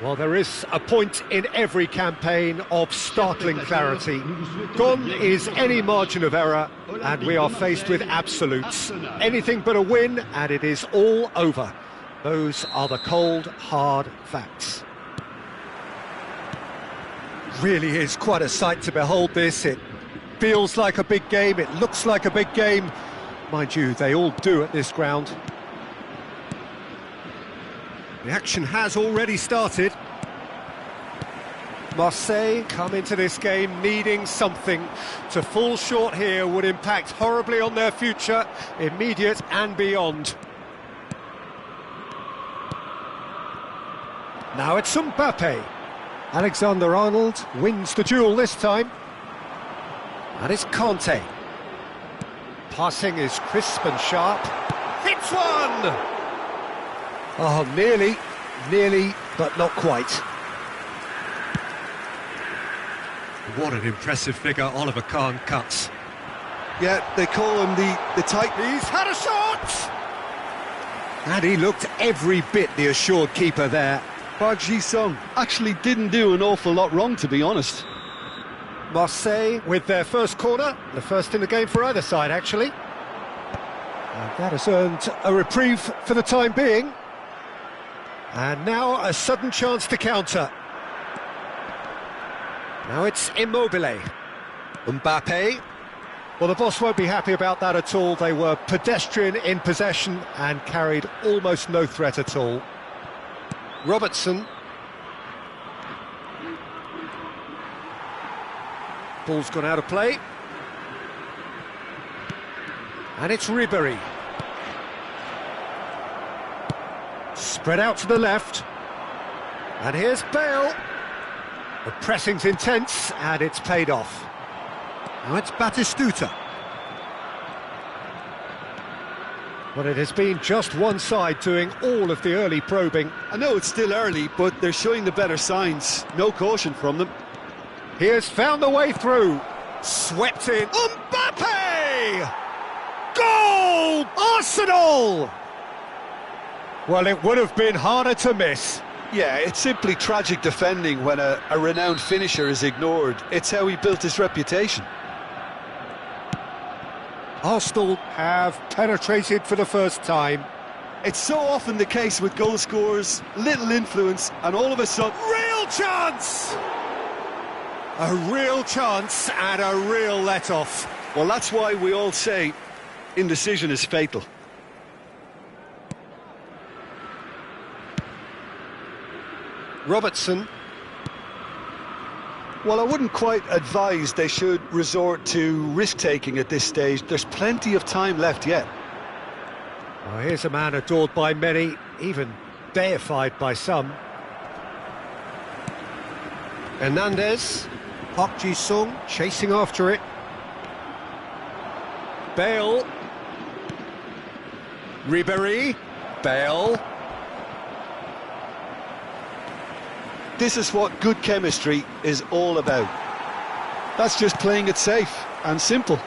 Well, there is a point in every campaign of startling clarity. Gone is any margin of error, and we are faced with absolutes. Anything but a win, and it is all over. Those are the cold, hard facts. Really is quite a sight to behold this. It feels like a big game, it looks like a big game. Mind you, they all do at this ground. The action has already started. Marseille come into this game needing something. To fall short here would impact horribly on their future, immediate and beyond. Now it's Mbappe. Alexander-Arnold wins the duel this time. And it's Kanté. Passing is crisp and sharp. Hits one! Oh, nearly, but not quite. What an impressive figure Oliver Kahn cuts. Yeah, they call him the tight... He's had a shot! And he looked every bit the assured keeper there. Park Ji-sung actually didn't do an awful lot wrong, to be honest. Marseille with their first corner, the first in the game for either side, actually. And that has earned a reprieve for the time being. And now a sudden chance to counter. Now it's Immobile. Mbappe. Well, the boss won't be happy about that at all. They were pedestrian in possession and carried almost no threat at all. Robertson. Ball's gone out of play. And it's Ribéry. Spread out to the left. And here's Bale. The pressing's intense, and it's paid off. Now it's Batistuta. But it has been just one side doing all of the early probing. I know it's still early, but they're showing the better signs. No caution from them. He has found the way through. Swept in. Mbappe! Goal! Arsenal! Well, it would have been harder to miss. Yeah, it's simply tragic defending when a renowned finisher is ignored. It's how he built his reputation. Arsenal have penetrated for the first time. It's so often the case with goal scorers, little influence, and all of a sudden... Real chance! A real chance and a real let-off. Well, that's why we all say indecision is fatal. Robertson. Well, I wouldn't quite advise they should resort to risk-taking at this stage. There's plenty of time left yet. Well, here's a man adored by many, even deified by some. Hernandez. Park Ji-sung chasing after it. Bale. Ribéry. Bale. This is what good chemistry is all about. That's just playing it safe and simple.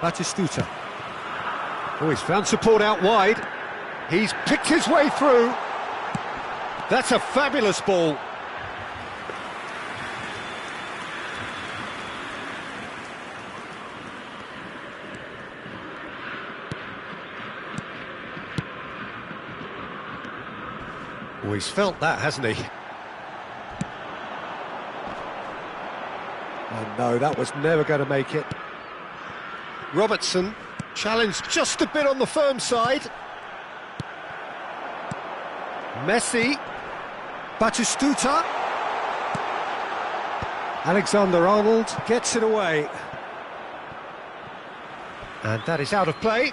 Batistuta. Oh, he's found support out wide. He's picked his way through. That's a fabulous ball. Oh, he's felt that, hasn't he? Oh no, that was never going to make it. Robertson challenged just a bit on the firm side. Messi. Batistuta. Alexander-Arnold gets it away. And that is out of play.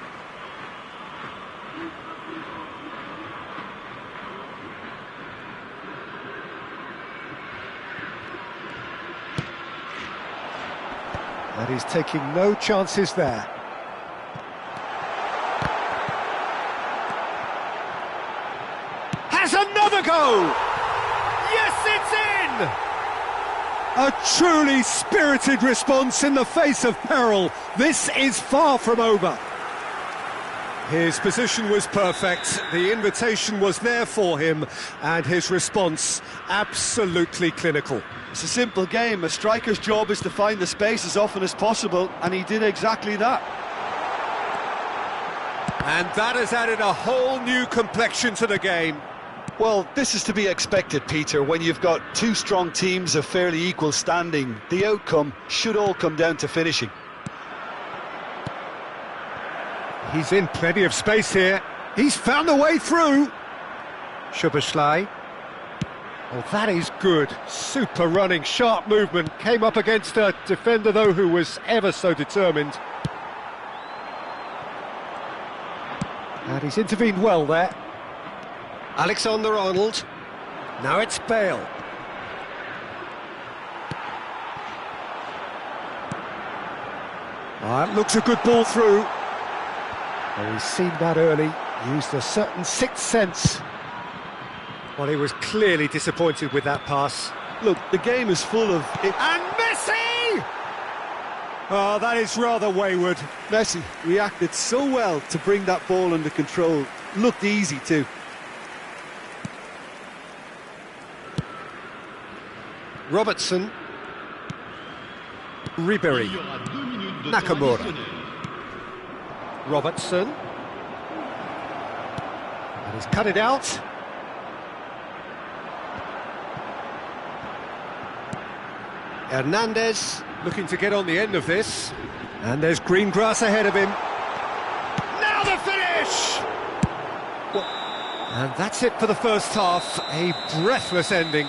And he's taking no chances there. go! Yes, it's in! A truly spirited response in the face of peril. This is far from over. His position was perfect, the invitation was there for him, and his response absolutely clinical. It's a simple game. A striker's job is to find the space as often as possible, and he did exactly that. And that has added a whole new complexion to the game. Well, this is to be expected, Peter. When you've got two strong teams of fairly equal standing, the outcome should all come down to finishing. He's in plenty of space here. He's found a way through. Szoboszlai. Oh, that is good. Super running, sharp movement. Came up against a defender, though, who was ever so determined. And he's intervened well there. Alexander-Arnold. Now it's Bale. That looks a good ball through. Oh, he's seen that early. Used a certain sixth sense. Well, he was clearly disappointed with that pass. Look, the game is full of... And Messi! Oh, that is rather wayward. Messi reacted so well to bring that ball under control. Looked easy too. Robertson. Ribéry. Nakamura. Robertson. And he's cut it out. Hernandez looking to get on the end of this. And there's green grass ahead of him. Now the finish! And that's it for the first half. A breathless ending.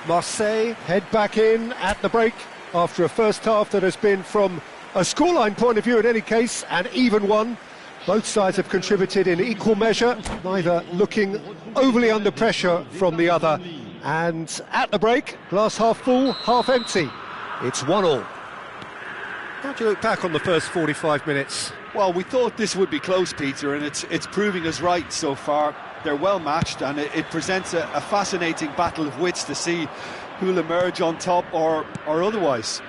Marseille head back in at the break after a first half that has been, from a scoreline point of view in any case, an even one. Both sides have contributed in equal measure, neither looking overly under pressure from the other. And at the break, glass half full, half empty. It's 1-1. How do you look back on the first 45 minutes? Well, we thought this would be close, Peter, and it's proving us right so far. They're well matched, and it presents a fascinating battle of wits to see who'll emerge on top or otherwise.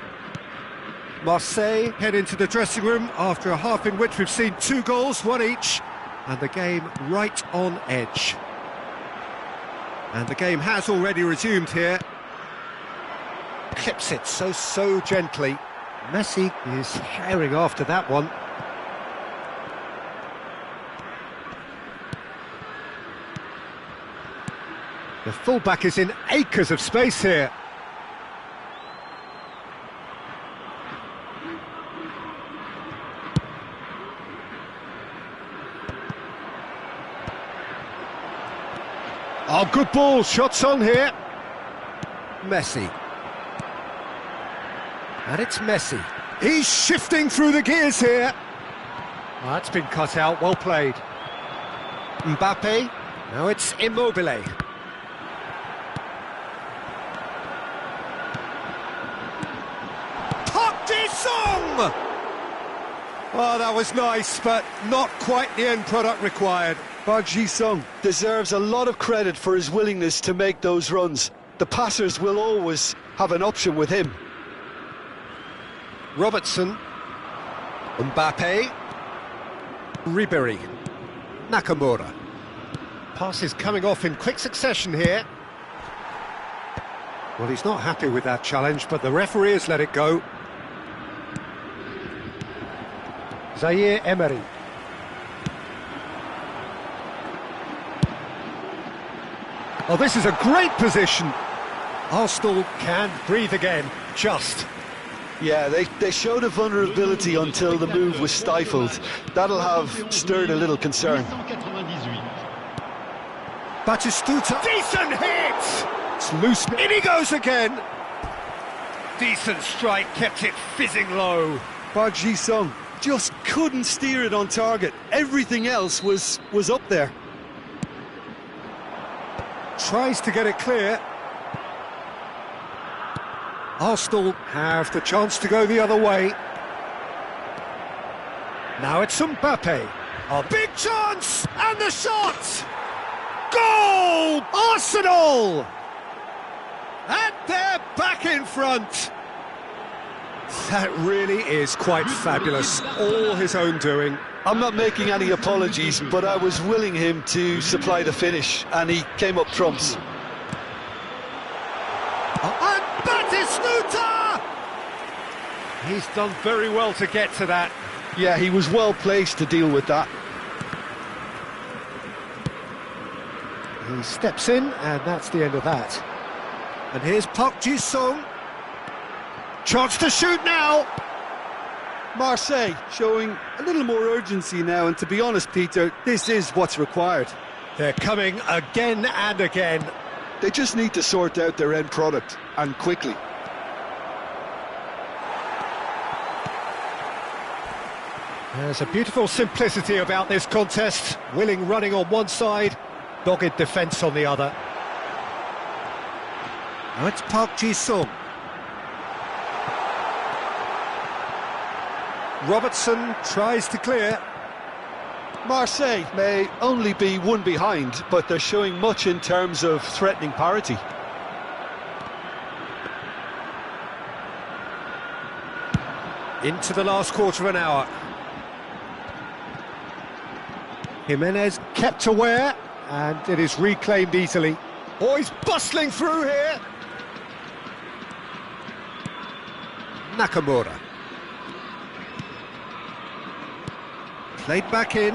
Marseille head into the dressing room after a half in which we've seen 2 goals, 1 each, and the game right on edge. And the game has already resumed here. Clips it so gently. Messi is herring after that one. The fullback is in acres of space here. Oh, good ball, shots on here. Messi. And it's Messi. He's shifting through the gears here. Oh, that's been cut out, well played. Mbappe, now it's Immobile. Song! Oh, that was nice, but not quite the end product required. Park Ji-sung deserves a lot of credit for his willingness to make those runs. The passers will always have an option with him. Robertson. Mbappe. Ribéry. Nakamura. Passes coming off in quick succession here. Well, he's not happy with that challenge, but the referee has let it go. Zaire Emery. Oh, this is a great position. Arsenal can breathe again, just. Yeah, they showed a vulnerability until the move was stifled. That'll have stirred a little concern. Batistuta. Decent hit! It's loose. In he goes again. Decent strike, kept it fizzing low. Park Ji-sung just couldn't steer it on target. Everything else was up there. Tries to get it clear. Arsenal have the chance to go the other way. Now it's Mbappe. A big chance! And the shot! Goal! Arsenal! And they're back in front. That really is quite fabulous. All his own doing. I'm not making any apologies, but I was willing him to supply the finish, and he came up trumps. And Batistuta! He's done very well to get to that. Yeah, he was well placed to deal with that. He steps in, and that's the end of that. And here's Park Ji-sung. Chance to shoot now. Marseille showing a little more urgency now, and to be honest, Peter, this is what's required. They're coming again and again. They just need to sort out their end product, and quickly. There's a beautiful simplicity about this contest. Willing running on one side, dogged defence on the other. Now it's Park Ji-sung. Robertson tries to clear. Marseille may only be one behind, but they're showing much in terms of threatening parity. Into the last quarter of an hour. Jimenez kept aware, and it is reclaimed easily. Oh, he's bustling through here. Nakamura. Played back in.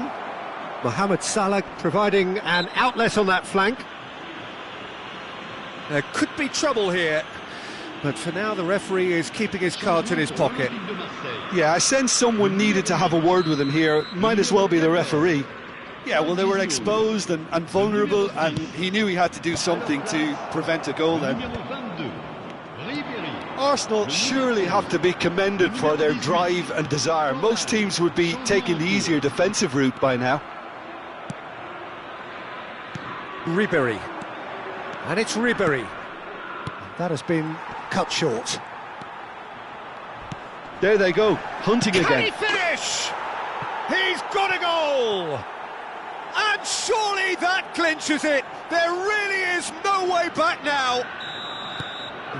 Mohamed Salah providing an outlet on that flank. There could be trouble here, but for now the referee is keeping his cards in his pocket. Yeah, I sense someone needed to have a word with him here. Might as well be the referee. Yeah, well, they were exposed and vulnerable, and he knew he had to do something to prevent a goal then. Arsenal surely have to be commended for their drive and desire. Most teams would be taking the easier defensive route by now. Ribéry. And it's Ribéry. That has been cut short. There they go, hunting Can again. he finish? He's got a goal! And surely that clinches it. There really is no way back now.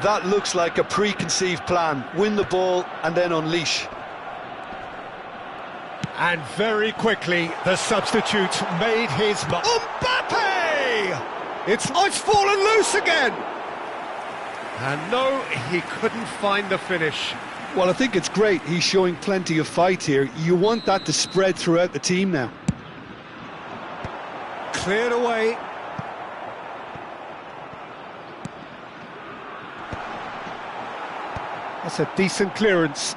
That looks like a preconceived plan. Win the ball and then unleash. And very quickly, the substitute made his mark. Mbappe! It's fallen loose again. And no, he couldn't find the finish. Well, I think it's great. He's showing plenty of fight here. You want that to spread throughout the team now. Cleared away. That's a decent clearance.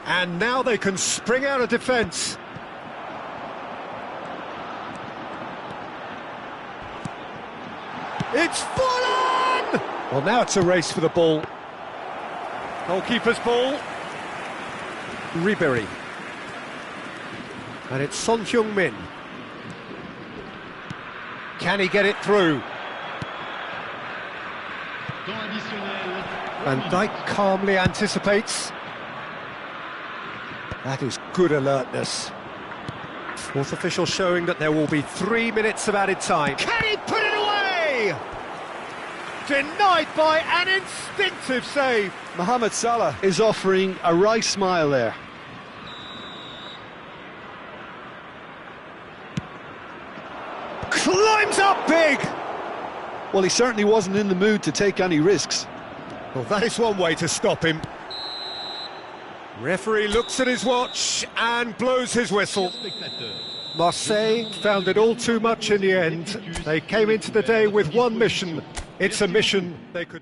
And now they can spring out of defence. It's fallen! Well, now it's a race for the ball. Goalkeeper's ball. Ribéry. And it's Son Heung-min. Can he get it through? Van Dijk calmly anticipates. That is good alertness. Fourth official showing that there will be 3 minutes of added time. Can he put it away? Denied by an instinctive save. Mohamed Salah is offering a wry smile there. Climbs up big. Well, he certainly wasn't in the mood to take any risks. Well, that is one way to stop him. Referee looks at his watch and blows his whistle. Marseille found it all too much in the end. They came into the day with one mission. It's a mission they could...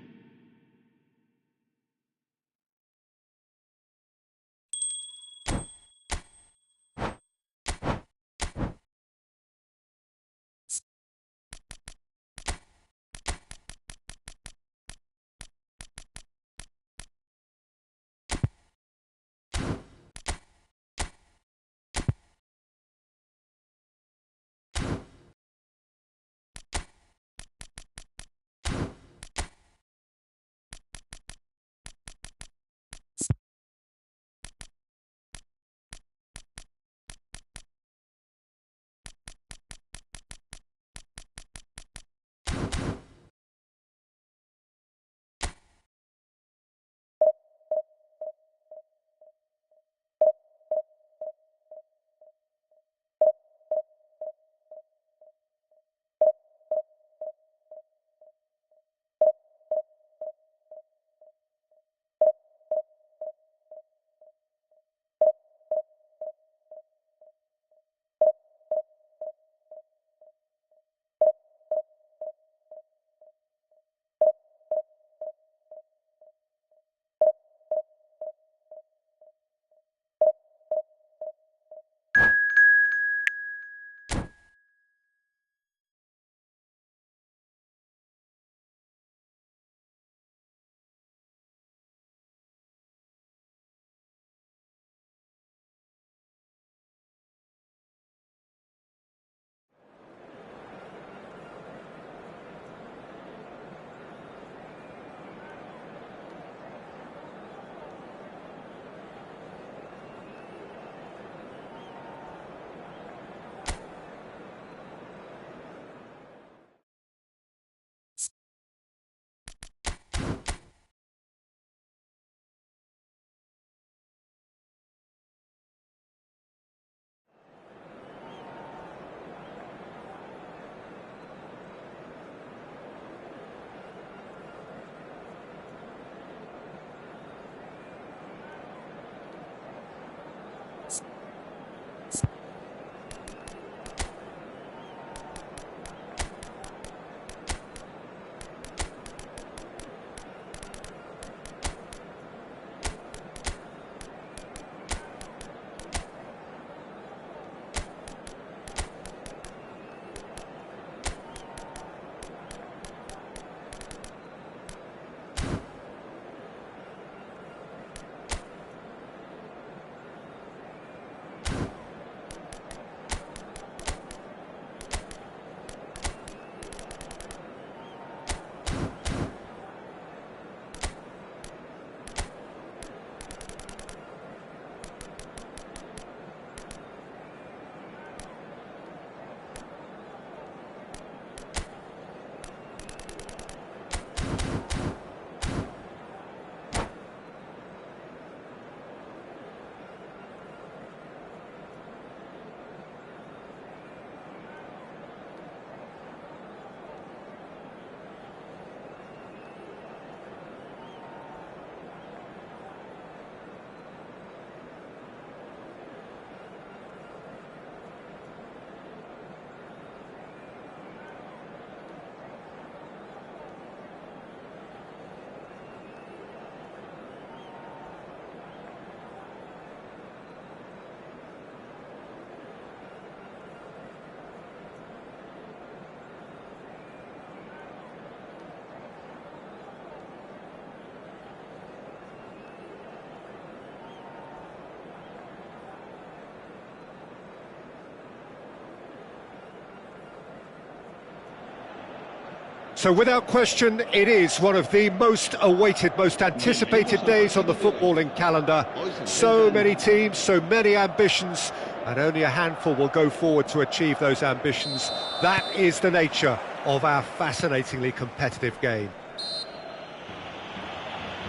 So without question, it is one of the most awaited, most anticipated days on the footballing calendar. So many teams, so many ambitions, and only a handful will go forward to achieve those ambitions. That is the nature of our fascinatingly competitive game.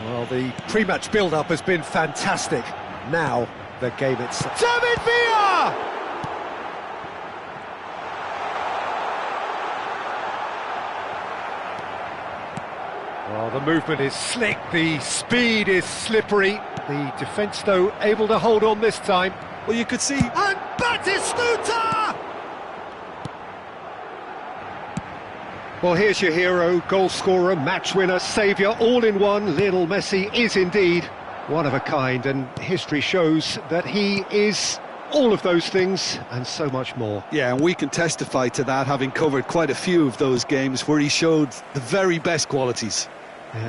Well, the pre-match build-up has been fantastic. Now, the game itself. David Villa! Well, the movement is slick, the speed is slippery. The defence, though, able to hold on this time. Well, you could see... And Batistuta! Well, here's your hero, goal scorer, match winner, saviour, all in one. Lionel Messi is indeed one of a kind, and history shows that he is all of those things and so much more. Yeah, and we can testify to that, having covered quite a few of those games where he showed the very best qualities.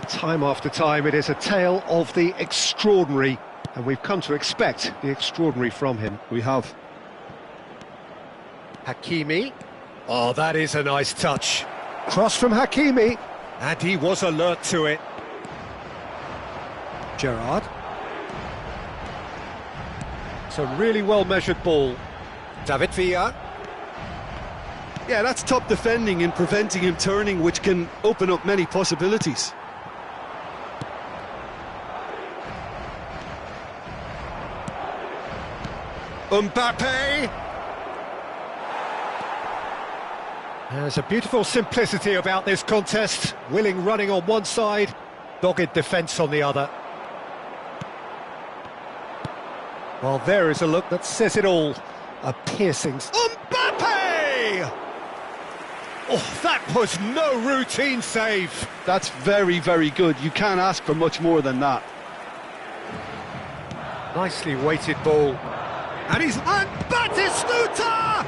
Time after time, it is a tale of the extraordinary, and we've come to expect the extraordinary from him. We have. Hakimi. Oh, that is a nice touch. Cross from Hakimi, and he was alert to it. Gerrard. It's a really well-measured ball. David Villa. Yeah, that's top defending and preventing him turning, which can open up many possibilities. Mbappe! There's a beautiful simplicity about this contest. Willing running on one side, dogged defence on the other. Well, there is a look that says it all. A piercing... Mbappe! Oh, that was no routine save. That's very, very good. You can't ask for much more than that. Nicely weighted ball. And he's... And Batistuta!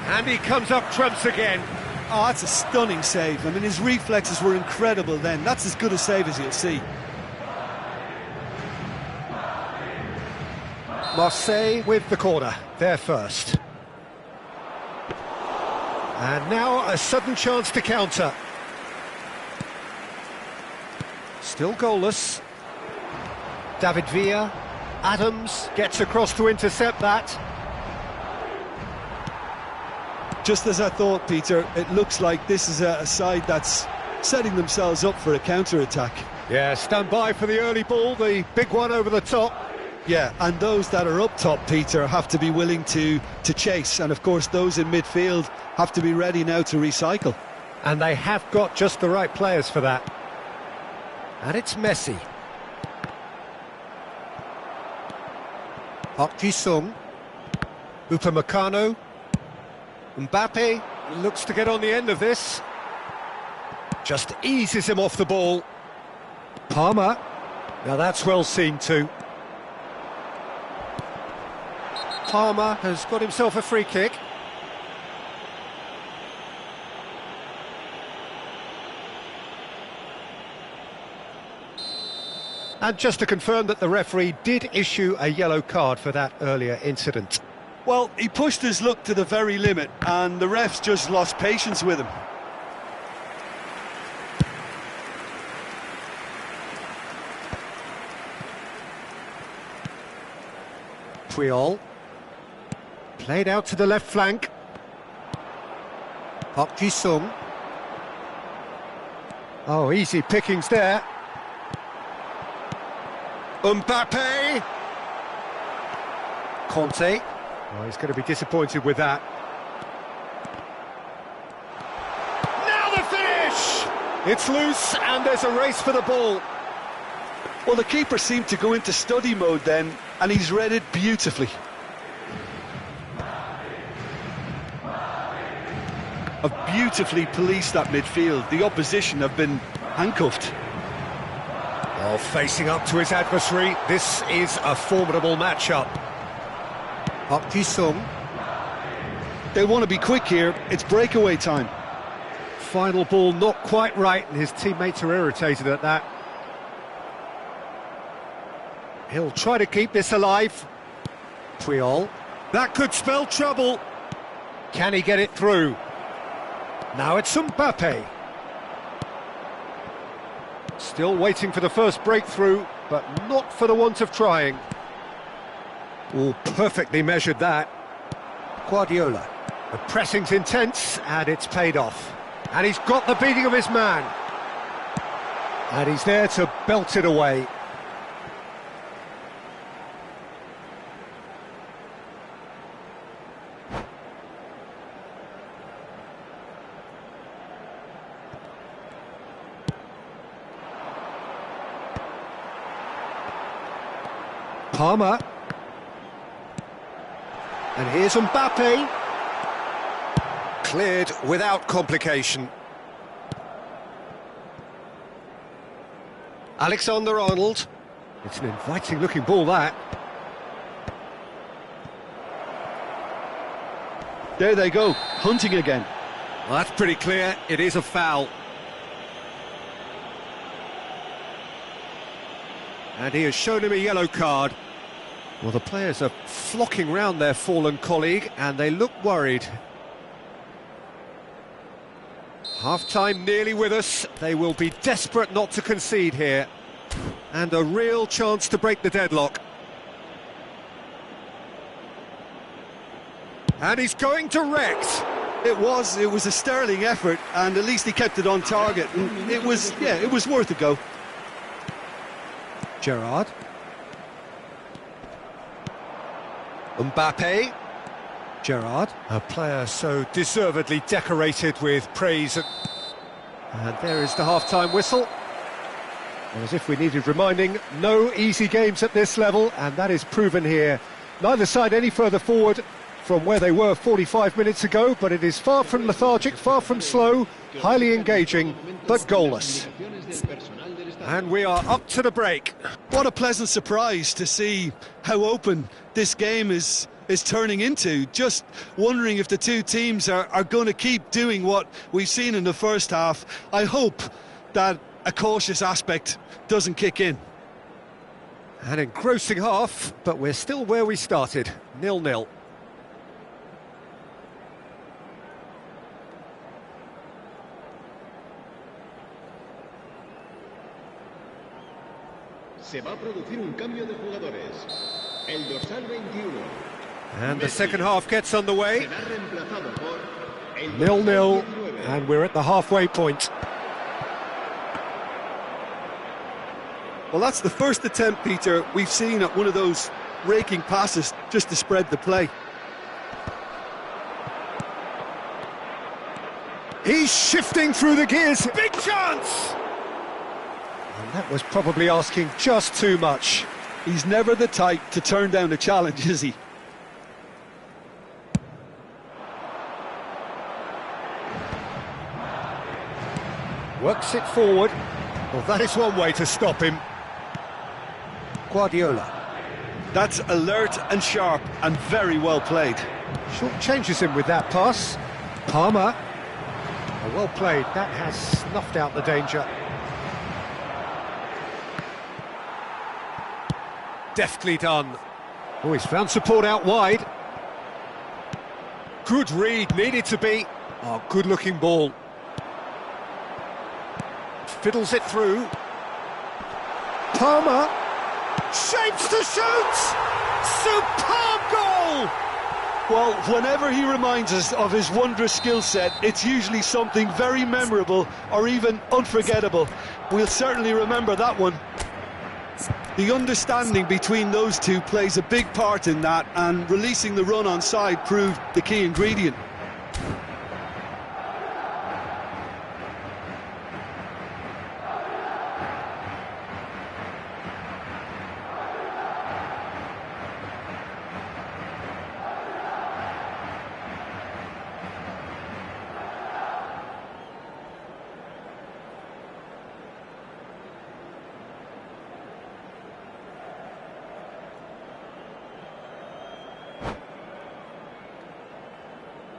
And he comes up trumps again. Oh, that's a stunning save. I mean, his reflexes were incredible then. That's as good a save as you'll see. Marseille with the corner, there first. And now a sudden chance to counter. Still goalless. David Villa. Adams gets across to intercept that. Just as I thought, Peter, it looks like this is a side that's setting themselves up for a counter-attack. Yeah, stand by for the early ball, the big one over the top. Yeah, and those that are up top, Peter, have to be willing to chase. And, of course, those in midfield have to be ready now to recycle. And they have got just the right players for that. And it's Messi. Park Ji-sung. Upamecano. Mbappe looks to get on the end of this. Just eases him off the ball. Palmer. Now that's well seen too. Palmer has got himself a free kick. And just to confirm that the referee did issue a yellow card for that earlier incident. Well, he pushed his luck to the very limit, and the refs just lost patience with him. Puyol. Played out to the left flank. Park Ji-sung. Oh, easy pickings there. Mbappe! Conte. Oh, he's going to be disappointed with that. Now the finish! It's loose and there's a race for the ball. Well, the keeper seemed to go into study mode then, and he's read it beautifully. Have beautifully policed that midfield. The opposition have been handcuffed. Oh, facing up to his adversary, this is a formidable matchup. Park Ji-sung. They want to be quick here, it's breakaway time. Final ball not quite right, and his teammates are irritated at that. He'll try to keep this alive. Puyol. That could spell trouble. Can he get it through? Now it's Mbappe. Still waiting for the first breakthrough, but not for the want of trying. Oh, perfectly measured that. Guardiola. The pressing's intense, and it's paid off. And he's got the beating of his man. And he's there to belt it away. Palmer. And here's Mbappe. Cleared without complication. Alexander-Arnold. It's an inviting looking ball, that. There they go, hunting again. Well, that's pretty clear. It is a foul. And he has shown him a yellow card. Well, the players are flocking round their fallen colleague, and they look worried. Half-time nearly with us. They will be desperate not to concede here. And a real chance to break the deadlock. And he's going direct. It was a sterling effort, and at least he kept it on target. And it was worth a go. Gerrard. Mbappe. Gerrard, a player so deservedly decorated with praise. And there is the half-time whistle. And as if we needed reminding, no easy games at this level, and that is proven here. Neither side any further forward from where they were 45 minutes ago, but it is far from lethargic, far from slow, highly engaging, but goalless. And we are up to the break. What a pleasant surprise to see how open this game is turning into. Just wondering if the two teams are going to keep doing what we've seen in the first half. I hope that a cautious aspect doesn't kick in. An engrossing half, but we're still where we started, 0-0. Se va a producir un cambio de jugadores. El dorsal 21. And the second half gets underway. Será reemplazado por el 0-0, dorsal 19. and we're at the halfway point. Well, that's the first attempt, Peter, we've seen at one of those raking passes just to spread the play. He's shifting through the gears. Big chance! And that was probably asking just too much. He's never the type to turn down a challenge, is he? Works it forward. Well, that is one way to stop him. Guardiola. That's alert and sharp and very well played. Short changes him with that pass. Palmer. Oh, well played. That has snuffed out the danger. Deftly done. Oh, he's found support out wide. Good read, needed to be. Oh, good-looking ball. Fiddles it through. Palmer. Shapes to shoot! Superb goal! Well, whenever he reminds us of his wondrous skill set, it's usually something very memorable or even unforgettable. We'll certainly remember that one. The understanding between those two plays a big part in that, and releasing the run on side proved the key ingredient.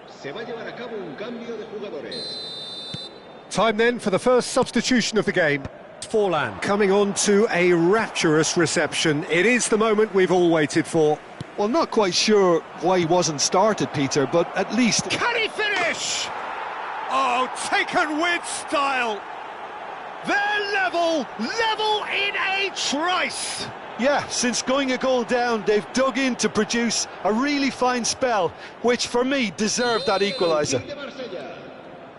Se va a llevar a cabo un cambio de jugadores. Time then for the first substitution of the game. Forlan coming on to a rapturous reception. It is the moment we've all waited for. Well, not quite sure why he wasn't started, Peter, but at least... Can he finish? Oh, Oh, taken with style. They're level in a trice. Yeah, since going a goal down, they've dug in to produce a really fine spell, which for me deserved that equaliser.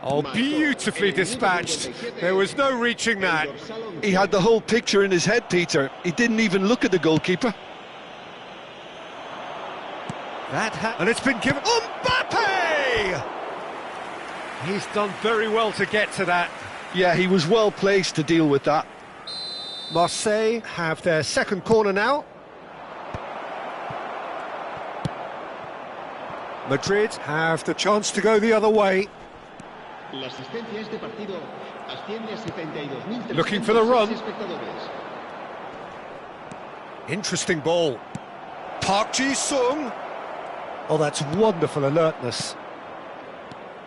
Oh, beautifully dispatched. There was no reaching that. He had the whole picture in his head, Peter. He didn't even look at the goalkeeper. And it's been given... Mbappe! He's done very well to get to that. Yeah, he was well placed to deal with that. Marseille have their second corner now. Madrid have the chance to go the other way. Looking for the run. Interesting ball. Park Ji-sung. Oh, that's wonderful alertness.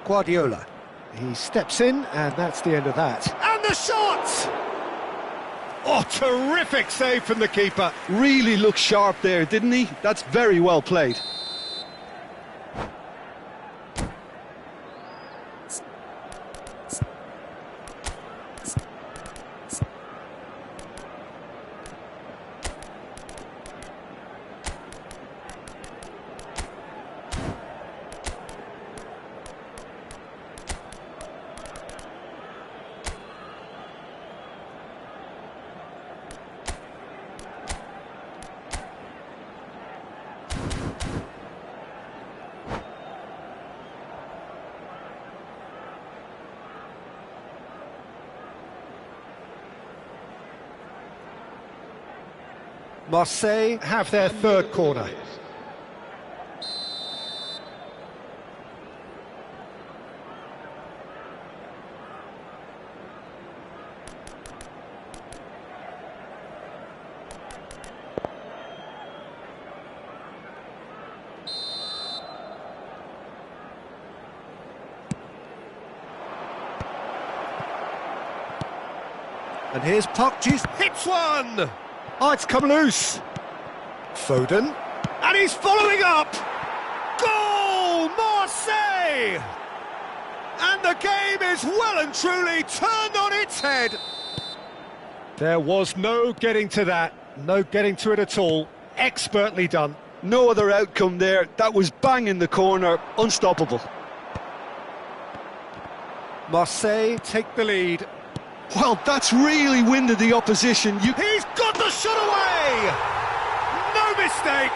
Guardiola. He steps in, and that's the end of that. And the shot! Oh, terrific save from the keeper. Really looked sharp there, didn't he? That's very well played. Marseille have their third corner. And here's Park Ji, hits one! Oh, it's come loose. Foden. And he's following up. Goal! Marseille! And the game is well and truly turned on its head. There was no getting to that. No getting to it at all. Expertly done. No other outcome there. That was bang in the corner. Unstoppable. Marseille take the lead. Well, that's really winded the opposition. He's got the shot away! No mistake!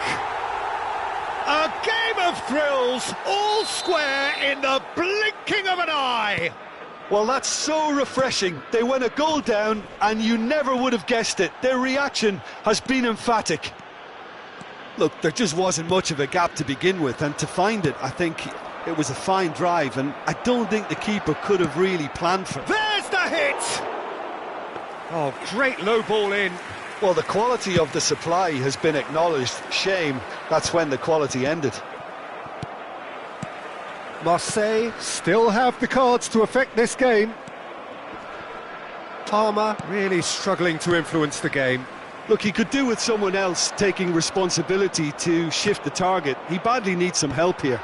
A game of thrills, all square in the blinking of an eye! Well, that's so refreshing. They went a goal down, and you never would have guessed it. Their reaction has been emphatic. Look, there just wasn't much of a gap to begin with, and to find it, I think it was a fine drive, and I don't think the keeper could have really planned for it. There's the hit! Oh, great low ball in. Well, the quality of the supply has been acknowledged. Shame, that's when the quality ended. Marseille still have the cards to affect this game. Palmer really struggling to influence the game. Look, he could do with someone else taking responsibility to shift the target. He badly needs some help here.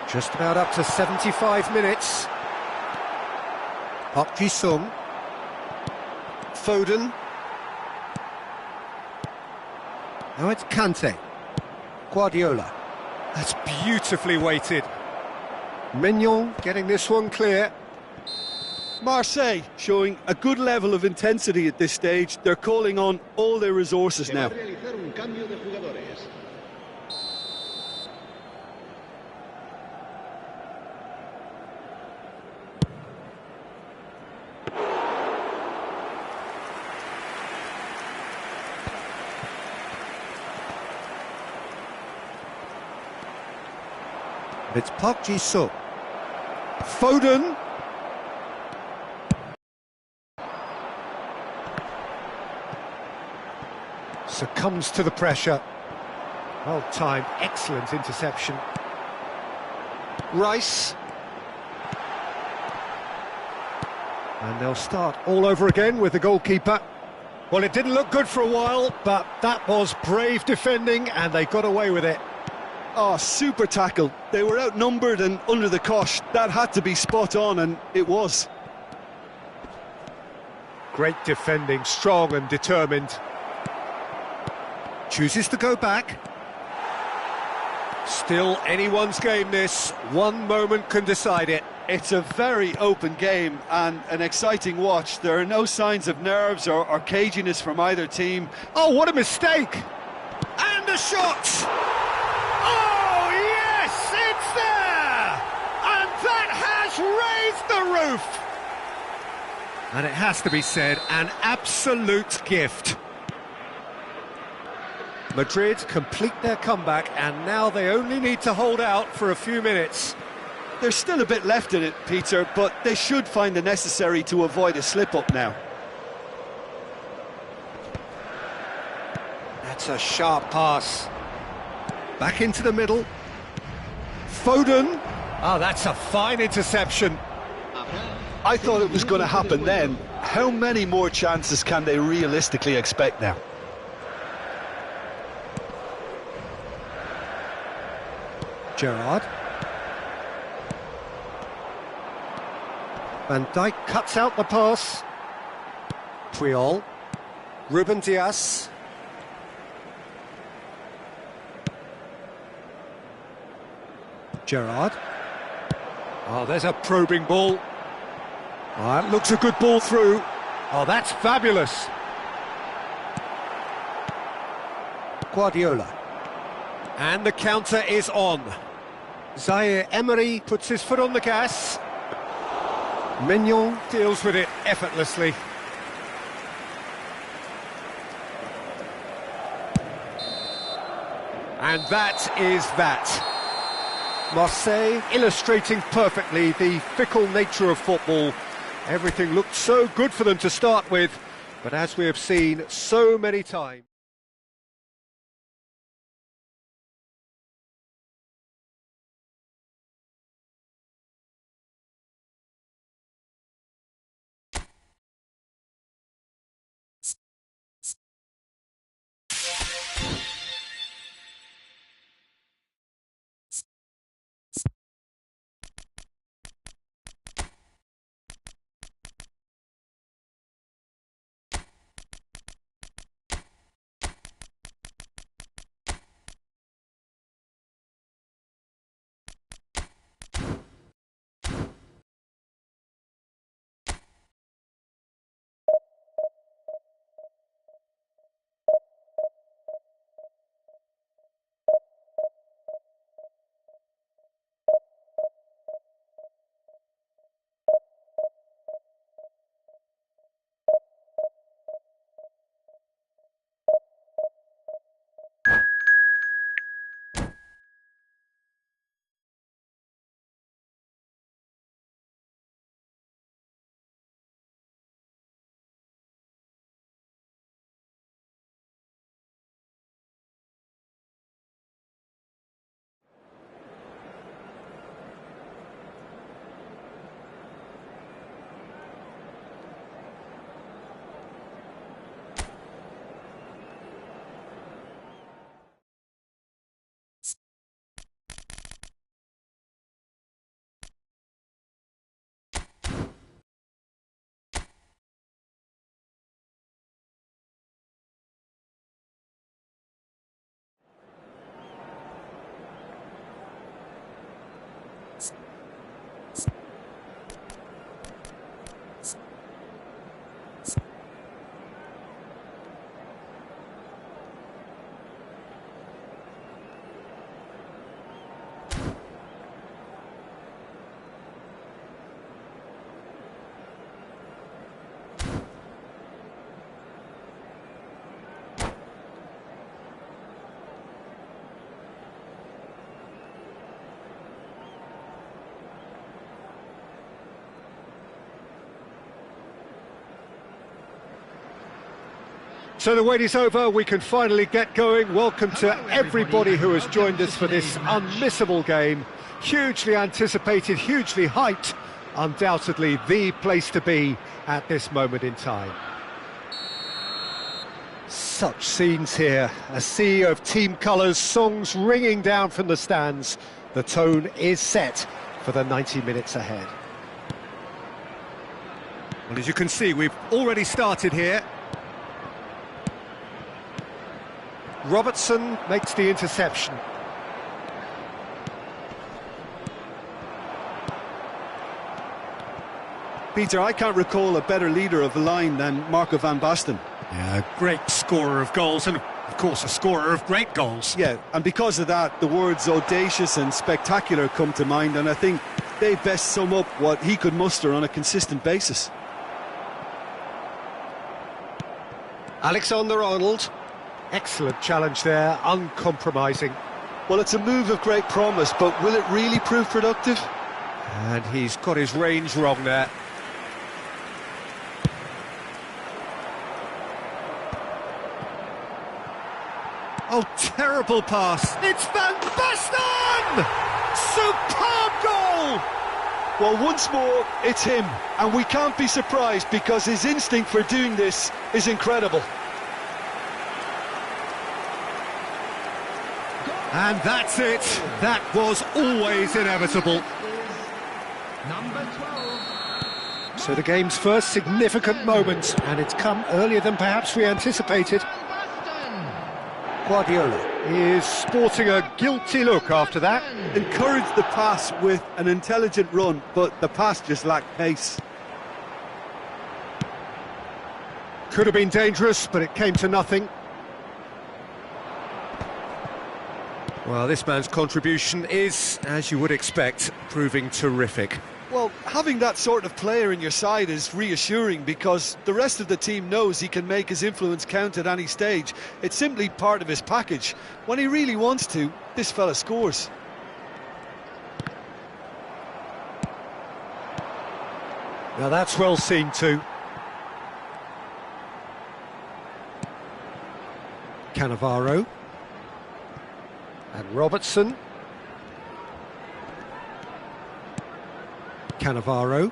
Just about up to 75 minutes. Park Ji-sung. Foden. Now it's Kante. Guardiola. That's beautifully weighted. Mignon getting this one clear. Marseille showing a good level of intensity at this stage. They're calling on all their resources now. It's Park Ji-sung. Foden. Succumbs to the pressure. Well timed, excellent interception. Rice. And they'll start all over again with the goalkeeper. Well, it didn't look good for a while, but that was brave defending and they got away with it. Oh, super tackle. They were outnumbered and under the cosh. That had to be spot on, and it was. Great defending, strong and determined. Chooses to go back. Still anyone's game this. One moment can decide it. It's a very open game and an exciting watch. There are no signs of nerves or caginess from either team. Oh, what a mistake! And a shot! Oh, yes, it's there! And that has raised the roof! And it has to be said, an absolute gift. Madrid complete their comeback, and now they only need to hold out for a few minutes. There's still a bit left in it, Peter, but they should find the necessary to avoid a slip-up now. That's a sharp pass. Back into the middle. Foden. Oh, that's a fine interception. I thought it was going to happen then. How many more chances can they realistically expect now? Gerrard. Van Dijk cuts out the pass. Puyol. Ruben Dias. Gerrard. Oh, there's a probing ball. Oh, that looks a good ball through. Oh, that's fabulous. Guardiola. And the counter is on. Zaire Emery puts his foot on the gas. Mignon deals with it effortlessly. And that is that. Marseille illustrating perfectly the fickle nature of football. Everything looked so good for them to start with, but as we have seen so many times. So the wait is over, we can finally get going. Welcome to everybody who has joined us for this unmissable game. Hugely anticipated, hugely hyped, undoubtedly the place to be at this moment in time. Such scenes here, a sea of team colours, songs ringing down from the stands. The tone is set for the 90 minutes ahead. Well, as you can see, we've already started here. Robertson makes the interception. Peter, I can't recall a better leader of the line than Marco van Basten. Yeah, a great scorer of goals and, of course, a scorer of great goals. Yeah, and because of that, the words audacious and spectacular come to mind, and I think they best sum up what he could muster on a consistent basis. Alexander-Arnold, excellent challenge there, uncompromising. Well, it's a move of great promise, but will it really prove productive? And he's got his range wrong there. Oh, terrible pass. It's Van Basten! Superb goal! Well, once more, it's him, and we can't be surprised because his instinct for doing this is incredible. And that's it. That was always inevitable. Number 12. So the game's first significant moment, and it's come earlier than perhaps we anticipated. Guardiola is sporting a guilty look after that. Encouraged the pass with an intelligent run, but the pass just lacked pace. Could have been dangerous, but it came to nothing. Well, this man's contribution is, as you would expect, proving terrific. Well, having that sort of player in your side is reassuring because the rest of the team knows he can make his influence count at any stage. It's simply part of his package. When he really wants to, this fella scores. Now that's well seen too. Cannavaro. And Robertson. Cannavaro.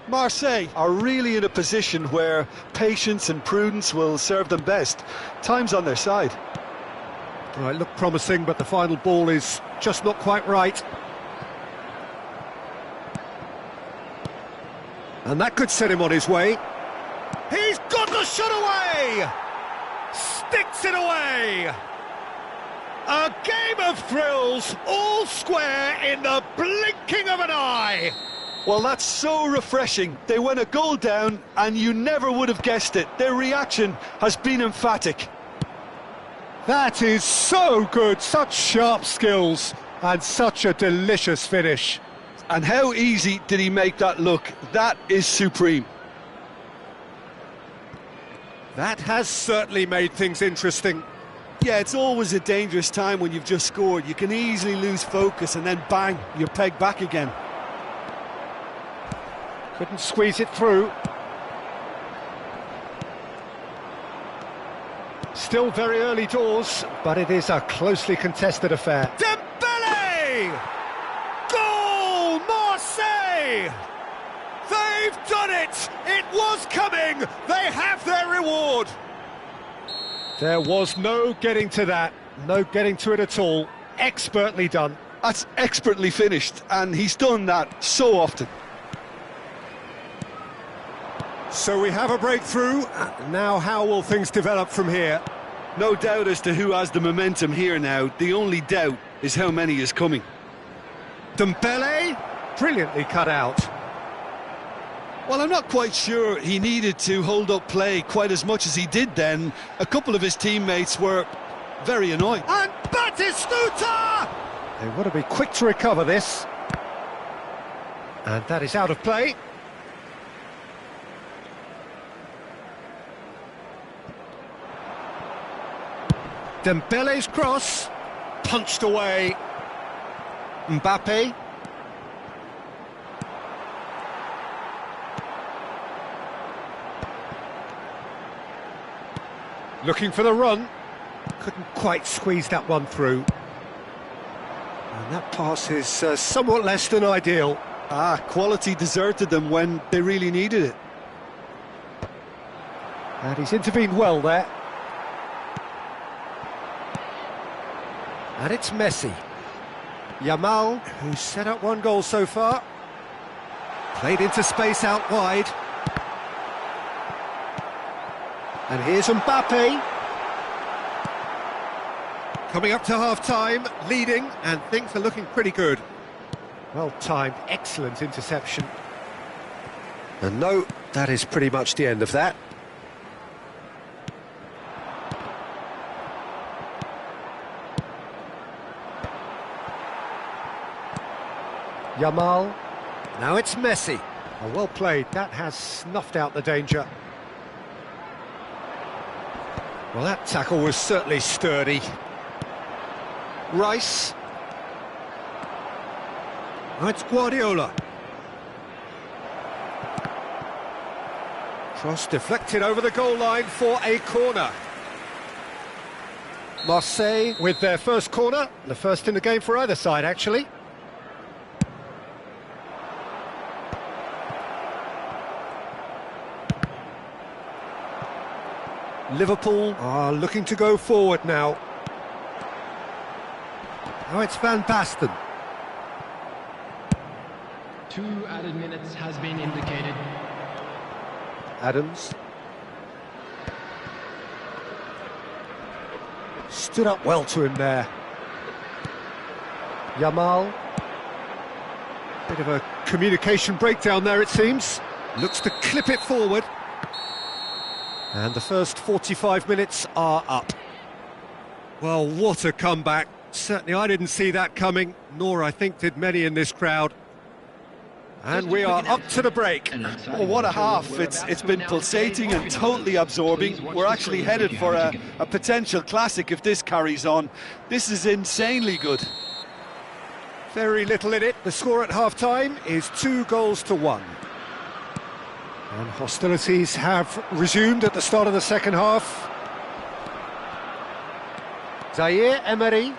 Marseille are really in a position where patience and prudence will serve them best. Time's on their side. Well, it looked promising, but the final ball is just not quite right. And that could set him on his way. He's got the shot away! Sticks it away! A game of thrills, all square in the blinking of an eye. Well, that's so refreshing. They went a goal down and you never would have guessed it. Their reaction has been emphatic. That is so good, such sharp skills and such a delicious finish. And how easy did he make that look? That is supreme. That has certainly made things interesting. Yeah, it's always a dangerous time when you've just scored. You can easily lose focus and then bang, you're pegged back again. Couldn't squeeze it through. Still very early doors, but it is a closely contested affair. Dembele! Goal! Marseille! They've done it! It was coming! They have their reward! There was no getting to that, no getting to it at all. Expertly done. That's expertly finished, and he's done that so often. So we have a breakthrough. Now how will things develop from here? No doubt as to who has the momentum here now. The only doubt is how many is coming. Dembele, brilliantly cut out. Well, I'm not quite sure he needed to hold up play quite as much as he did then. A couple of his teammates were very annoyed. And Batistuta! They want to be quick to recover this. And that is out of play. Dembele's cross, punched away. Mbappe. Looking for the run. Couldn't quite squeeze that one through. And that pass is somewhat less than ideal. Quality deserted them when they really needed it. And he's intervened well there. And it's Messi. Yamal, who's set up one goal so far. Played into space out wide. And here's Mbappe. Coming up to half-time, leading, and things are looking pretty good. Well-timed, excellent interception. And no, that is pretty much the end of that. Yamal. Now it's Messi. Oh, well played. That has snuffed out the danger. Well, that tackle was certainly sturdy. Rice. Oh, it's Guardiola. Cross deflected over the goal line for a corner. Marseille with their first corner. The first in the game for either side, actually. Liverpool are looking to go forward now. Oh, it's Van Basten. 2 added minutes has been indicated. Adams. Stood up well to him there. Yamal. Bit of a communication breakdown there, it seems. Looks to clip it forward. And the first 45 minutes are up. Well, what a comeback. Certainly I didn't see that coming, nor I think did many in this crowd. And we are up to the break. Oh, what a half. It's been pulsating and totally absorbing. We're actually headed for a potential classic if this carries on. This is insanely good. Very little in it. The score at half-time is 2-1. And hostilities have resumed at the start of the second half. Zaire Emery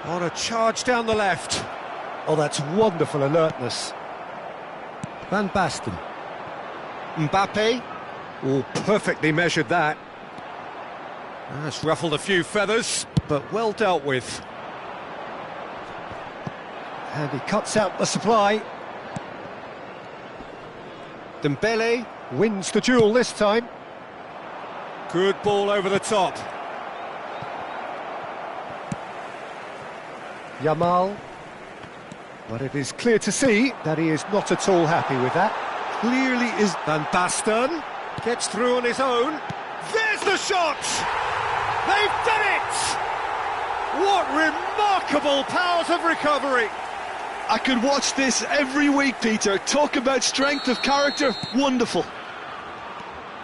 on a charge down the left. Oh, that's wonderful alertness. Van Basten. Mbappe. Oh, perfectly measured that. That's ruffled a few feathers, but well dealt with. And he cuts out the supply. Dembele wins the duel this time. Good ball over the top. Yamal. But it is clear to see that he is not at all happy with that. Clearly is. Van Basten gets through on his own. There's the shot! They've done it! What remarkable powers of recovery! I could watch this every week, Peter. Talk about strength of character. Wonderful.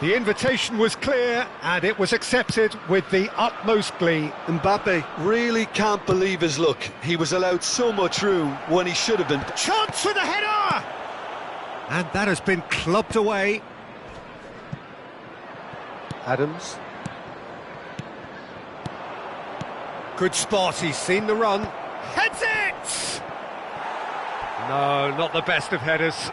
The invitation was clear, and it was accepted with the utmost glee. Mbappe really can't believe his luck. He was allowed so much room when he should have been. Chance for the header! And that has been clubbed away. Adams. Good spot, he's seen the run. Heads it! No, not the best of headers.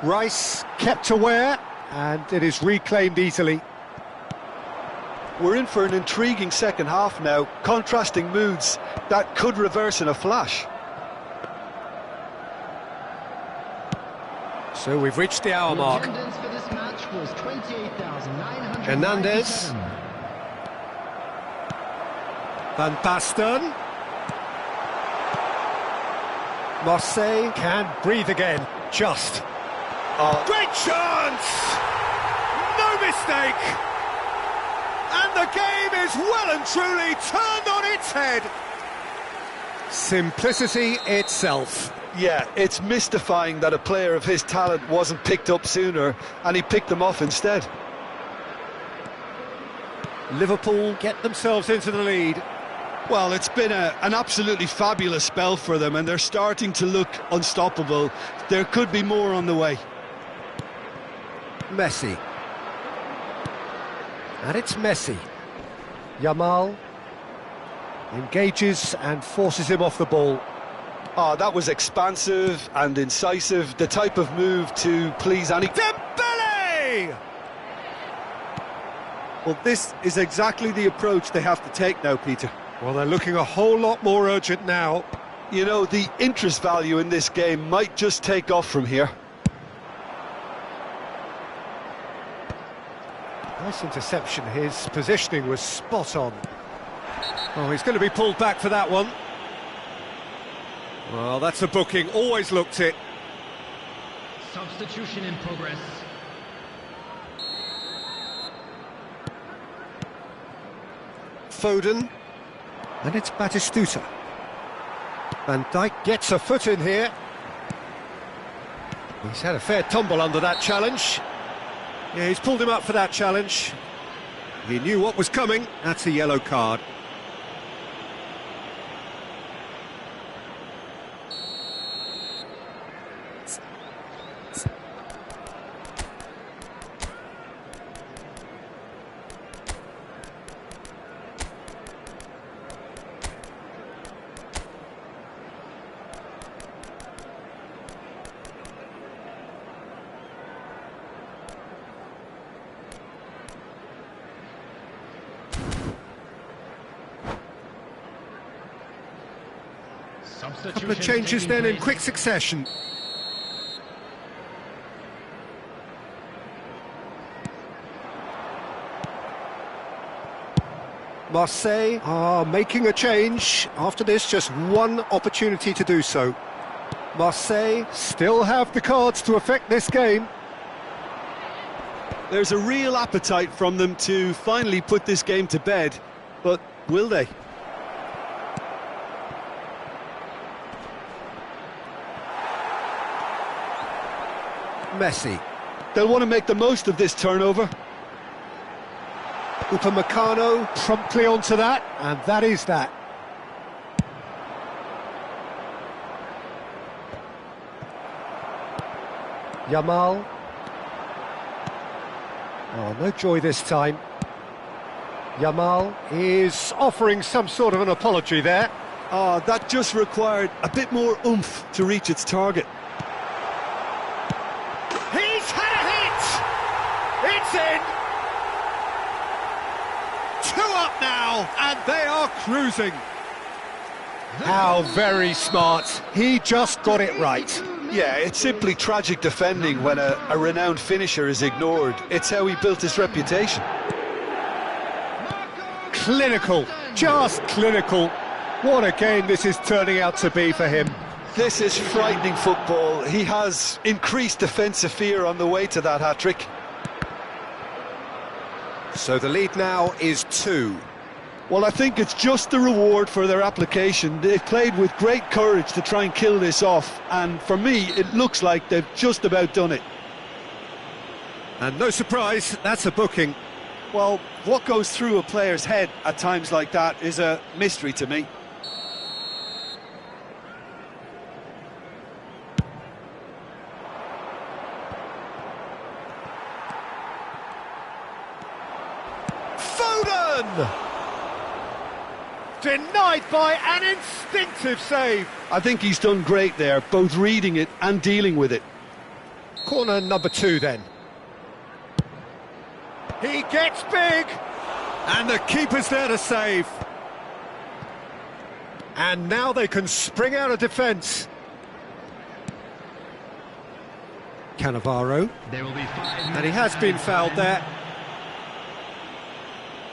Rice kept aware, and it is reclaimed easily. We're in for an intriguing second half now, contrasting moods that could reverse in a flash. So we've reached the hour mark. Attendance for this match was 28,997. Hernandez. Van Basten. Marseille can breathe again, just. Great chance! No mistake! And the game is well and truly turned on its head. Simplicity itself. Yeah, it's mystifying that a player of his talent wasn't picked up sooner, and he picked them off instead. Liverpool get themselves into the lead. Well, it's been an absolutely fabulous spell for them, and they're starting to look unstoppable. There could be more on the way. Messi. And it's Messi. Yamal engages and forces him off the ball. Oh, that was expansive and incisive, the type of move to please any... Dembele! Well, this is exactly the approach they have to take now, Peter. Well, they're looking a whole lot more urgent now. You know, the interest value in this game might just take off from here. Nice interception. His positioning was spot on. Oh, he's going to be pulled back for that one. Well, that's a booking. Always looked it. Substitution in progress. Foden. And it's Batistuta. Van Dijk gets a foot in here. He's had a fair tumble under that challenge. Yeah, he's pulled him up for that challenge. He knew what was coming. That's a yellow card. A couple of changes then in quick succession. Marseille are making a change. After this, just one opportunity to do so. Marseille still have the cards to affect this game. There's a real appetite from them to finally put this game to bed, but will they? Messi. They'll want to make the most of this turnover. Upamecano promptly onto that, and that is that. Yamal. Oh, no joy this time. Yamal is offering some sort of an apology there. Oh, that just required a bit more oomph to reach its target. He's had a hit! It's in! 2 up now, and they are cruising. How very smart. He just got it right. Yeah, it's simply tragic defending when a renowned finisher is ignored. It's how he built his reputation. Clinical, just clinical. What a game this is turning out to be for him. This is frightening football. He has increased defensive fear on the way to that hat-trick. So the lead now is 2. Well, I think it's just the reward for their application. They've played with great courage to try and kill this off, and for me, it looks like they've just about done it. And no surprise, that's a booking. Well, what goes through a player's head at times like that is a mystery to me. Foden! Denied by an instinctive save. I think he's done great there, both reading it and dealing with it. Corner number 2 then. He gets big, and the keeper's there to save. And now they can spring out of defence. Cannavaro. There will be 5 And he has been fouled there.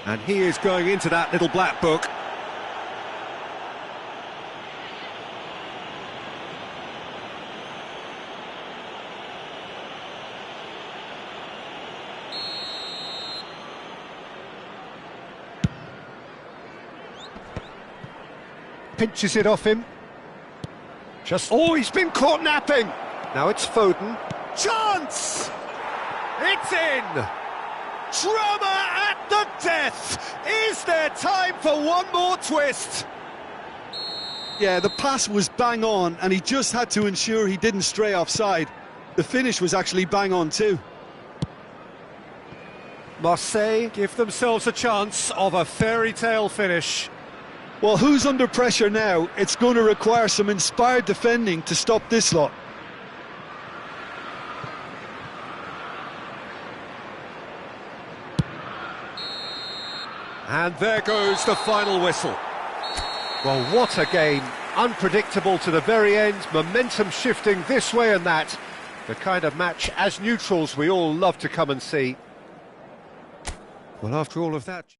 And he is going into that little black book. Pinches it off him. Oh, he's been caught napping. Now it's Foden. Chance! It's in! Drama at the death! Is there time for one more twist? Yeah, the pass was bang on, and he just had to ensure he didn't stray offside. The finish was actually bang on too. Marseille give themselves a chance of a fairy tale finish. Well, who's under pressure now? It's going to require some inspired defending to stop this lot. And there goes the final whistle. Well, what a game. Unpredictable to the very end, momentum shifting this way and that. The kind of match, as neutrals, we all love to come and see. Well, after all of that...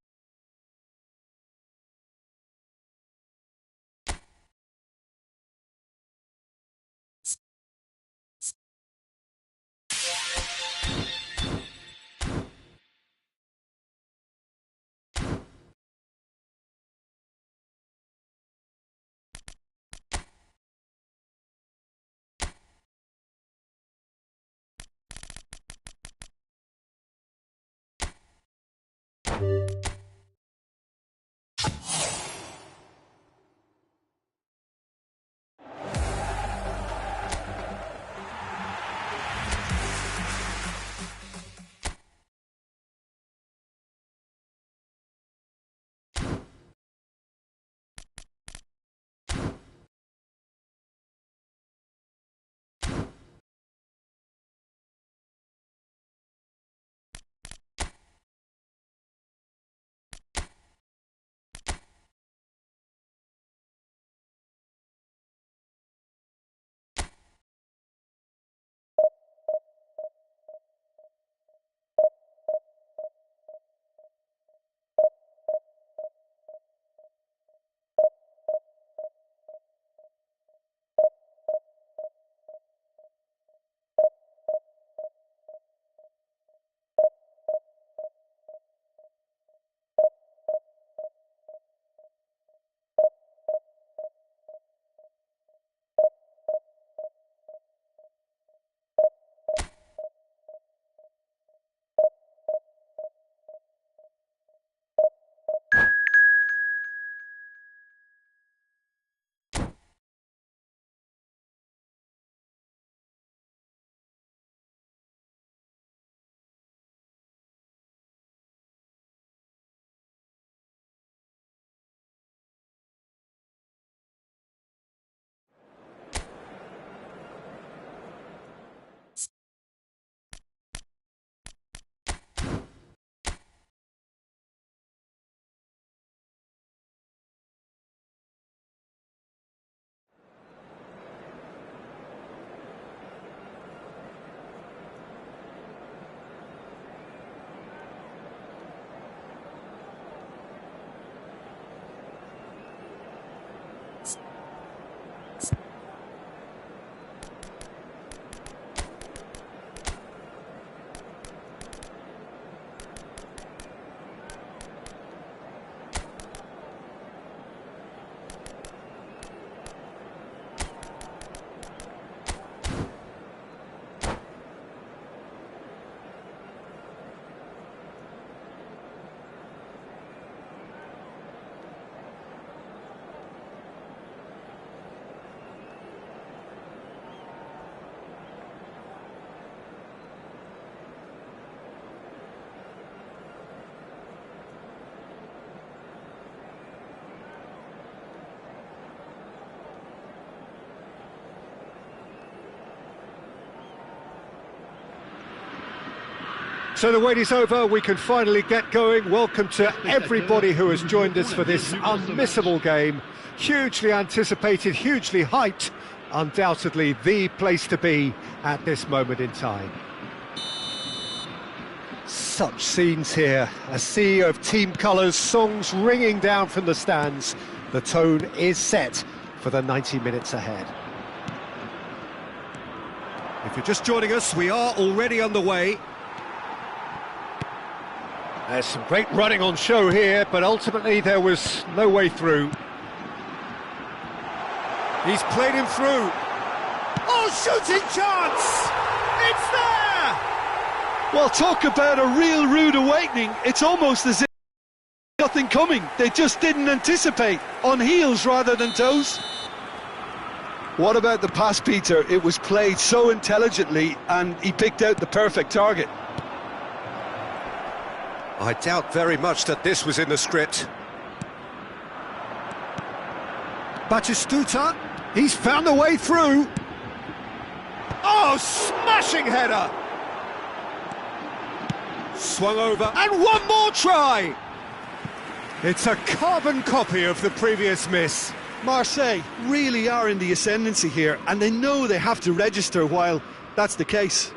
So the wait is over, we can finally get going. Welcome to everybody who has joined us for this unmissable game. Hugely anticipated, hugely hyped, undoubtedly the place to be at this moment in time. Such scenes here, a sea of team colours, songs ringing down from the stands. The tone is set for the 90 minutes ahead. If you're just joining us, we are already underway. There's some great running on show here, but ultimately there was no way through. He's played him through. Oh, shooting chance! It's there! Well, talk about a real rude awakening. It's almost as if nothing coming. They just didn't anticipate. On heels rather than toes. What about the pass, Peter? It was played so intelligently and he picked out the perfect target. I doubt very much that this was in the script. Batistuta, he's found the way through. Oh, smashing header! Swung over, and one more try! It's a carbon copy of the previous miss. Marseille really are in the ascendancy here, and they know they have to register while that's the case.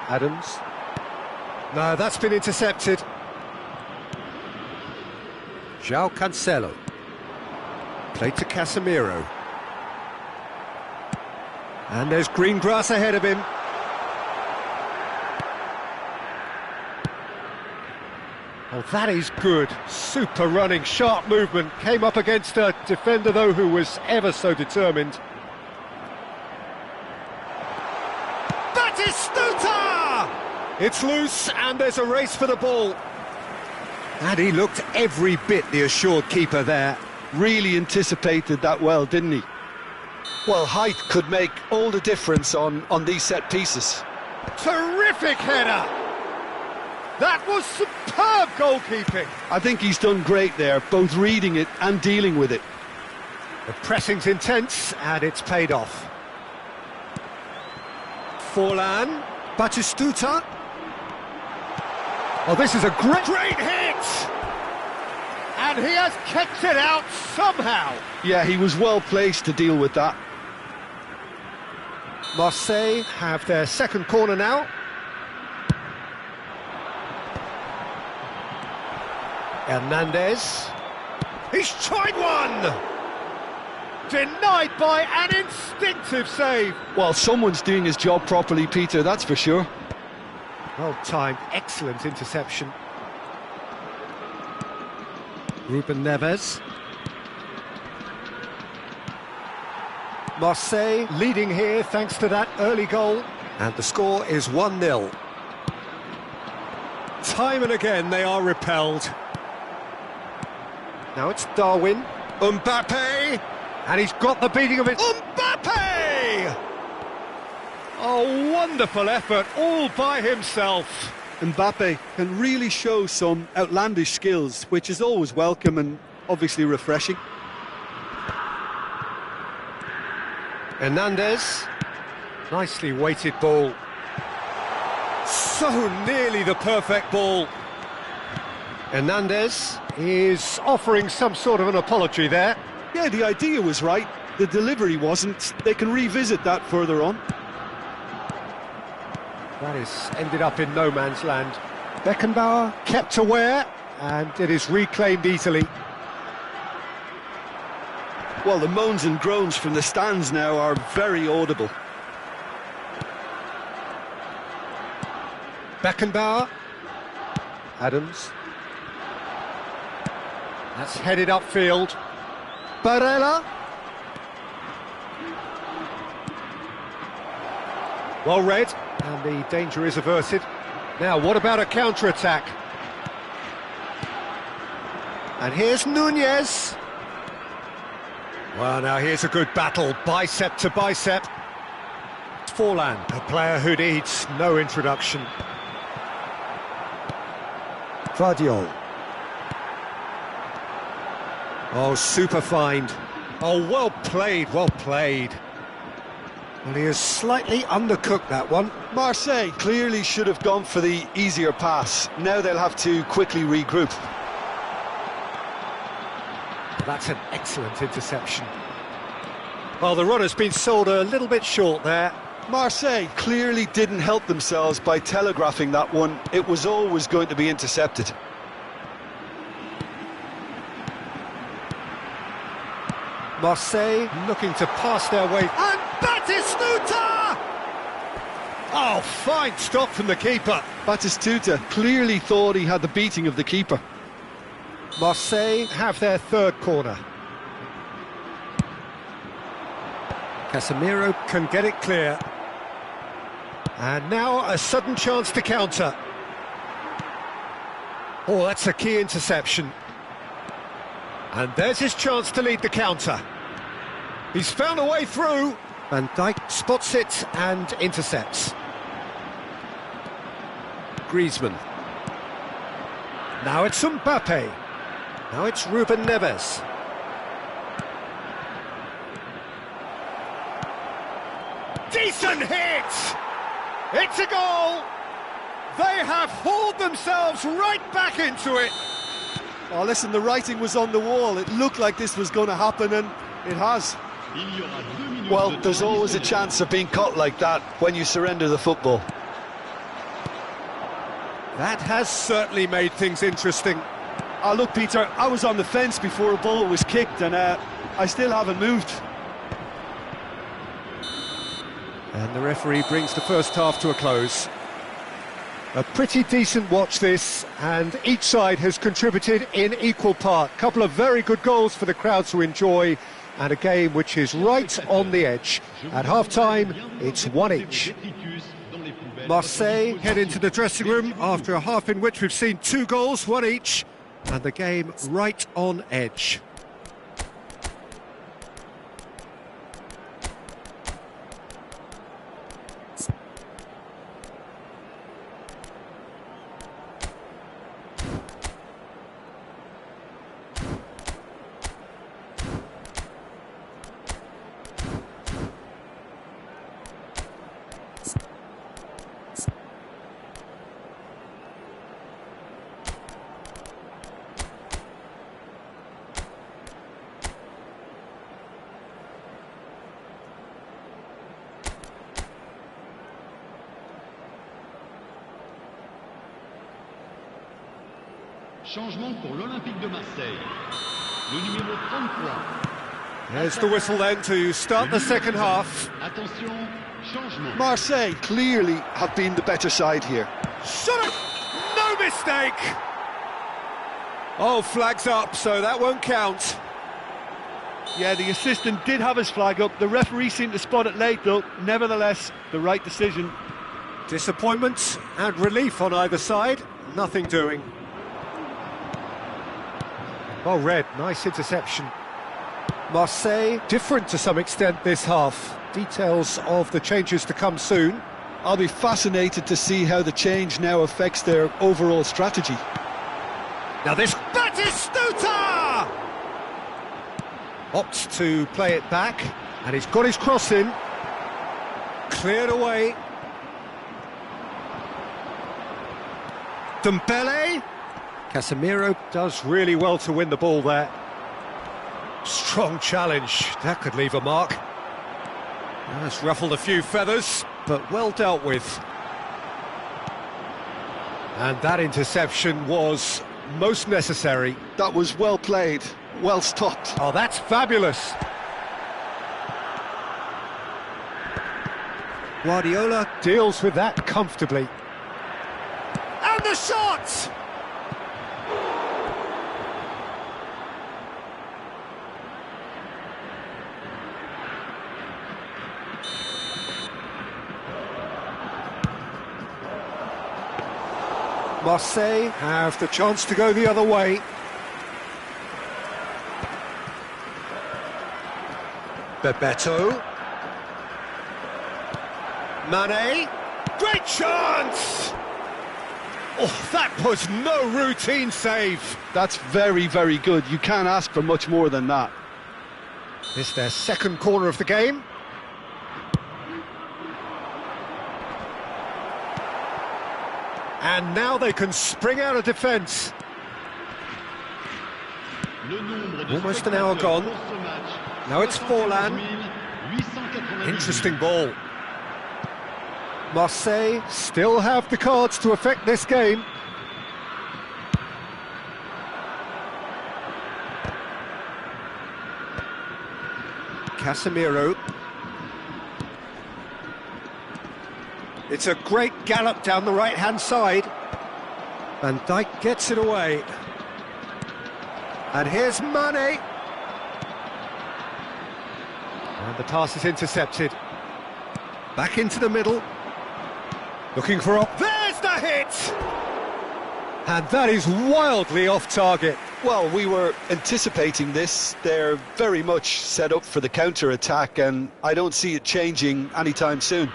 Adams. No, that's been intercepted. João Cancelo. Played to Casemiro. And there's green grass ahead of him. Oh, that is good. Super running, sharp movement. Came up against a defender, though, who was ever so determined. Batistuta! It's loose, and there's a race for the ball. And he looked every bit the assured keeper there. Really anticipated that well, didn't he? Well, height could make all the difference on these set pieces. Terrific header! That was superb goalkeeping. I think he's done great there, both reading it and dealing with it. The pressing's intense, and it's paid off. Forlan, Batistuta. Oh, this is a great hit! And he has kept it out somehow. Yeah, he was well placed to deal with that. Marseille have their second corner now. Hernandez. He's tried one! Denied by an instinctive save. Well, someone's doing his job properly, Peter, that's for sure. Well timed, excellent interception. Ruben Neves. Marseille leading here thanks to that early goal. And the score is 1-0. Time and again they are repelled. Now it's Darwin. Mbappe! And he's got the beating of it. Mbappe! Oh, wonderful effort, all by himself. Mbappe can really show some outlandish skills, which is always welcome and obviously refreshing. Hernandez. Nicely weighted ball. So nearly the perfect ball. Hernandez is offering some sort of an apology there. Yeah, the idea was right, the delivery wasn't. They can revisit that further on. That is ended up in no man's land. Beckenbauer kept aware, and it is reclaimed easily. Well, the moans and groans from the stands now are very audible. Beckenbauer. Adams. That's headed upfield. Barella. Well read, and the danger is averted. Now, what about a counter-attack? And here's Nunez. Well, now here's a good battle, bicep to bicep. Forlan, a player who needs no introduction. Vardiol. Oh, super find. Oh, well played, well played. Well, he has slightly undercooked that one. Marseille clearly should have gone for the easier pass. Now they'll have to quickly regroup. That's an excellent interception. Well, the runner's been sold a little bit short there. Marseille clearly didn't help themselves by telegraphing that one. It was always going to be intercepted. Marseille looking to pass their way. And Batistuta! Oh, fine stop from the keeper. Batistuta clearly thought he had the beating of the keeper. Marseille have their third corner. Casemiro can get it clear. And now a sudden chance to counter. Oh, that's a key interception. And there's his chance to lead the counter. He's found a way through. Van Dijk spots it and intercepts. Griezmann. Now it's Mbappe. Now it's Ruben Neves. Decent hit! It's a goal! They have hauled themselves right back into it. Oh, listen, the writing was on the wall. It looked like this was going to happen, and it has. Well, there's always a chance of being caught like that when you surrender the football. That has certainly made things interesting. Oh, look, Peter, I was on the fence before a ball was kicked, and I still haven't moved. And the referee brings the first half to a close. A pretty decent watch this, and each side has contributed in equal part. Couple of very good goals for the crowd to enjoy, and a game which is right on the edge. At half-time, it's one each. Marseille head into the dressing room after a half in which we've seen 2 goals, one each, and the game right on edge. Changement pour l'Olympique de Marseille. Le numéro 33. There's the whistle then to start the second half. Attention, changement. Marseille clearly have been the better side here. Shot it! No mistake! Oh, flag's up, so that won't count. Yeah, the assistant did have his flag up. The referee seemed to spot it late, though. Nevertheless, the right decision. Disappointment and relief on either side. Nothing doing. Well read, nice interception. Marseille, different to some extent this half. Details of the changes to come soon. I'll be fascinated to see how the change now affects their overall strategy. Now this Batistuta! Opts to play it back, and he's got his cross in. Cleared away. Dembele. Casemiro does really well to win the ball there. Strong challenge, that could leave a mark. That's ruffled a few feathers, but well dealt with. And that interception was most necessary. That was well played, well stopped. Oh, that's fabulous. Guardiola deals with that comfortably. And the shot! Marseille have the chance to go the other way. Bebeto. Mane. Great chance! Oh, that was no routine save. That's very, very good. You can't ask for much more than that. It's their second corner of the game. And now they can spring out of defence. Almost an hour gone. Now it's Forlan. Interesting ball. Marseille still have the cards to affect this game. Casemiro. It's a great gallop down the right-hand side. Van Dijk gets it away. And here's Mane. And the pass is intercepted. Back into the middle. Looking for there's the hit! And that is wildly off target. Well, we were anticipating this. They're very much set up for the counter-attack, and I don't see it changing anytime soon.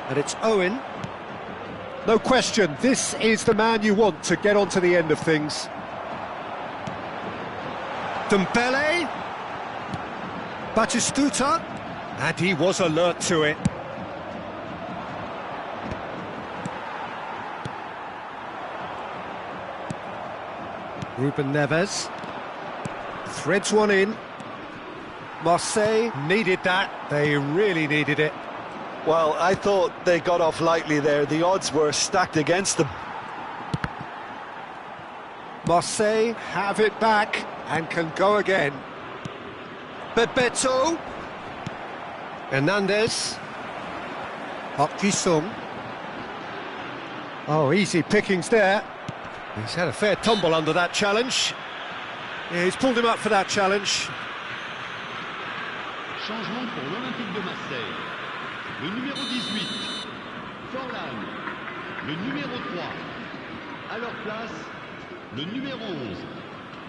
And it's Owen. No question, this is the man you want to get onto the end of things. Dembele. Batistuta. And he was alert to it. Ruben Neves. Threads one in. Marseille needed that. They really needed it. Well, I thought they got off lightly there. The odds were stacked against them. Marseille have it back and can go again. Bebeto. Hernandez. Park Ji-sung. Oh, easy pickings there. He's had a fair tumble under that challenge. Yeah, he's pulled him up for that challenge. Changement pour l'Olympique de Marseille. Le numéro 18, Forlan. Le numéro 3. À leur place, le numéro 11,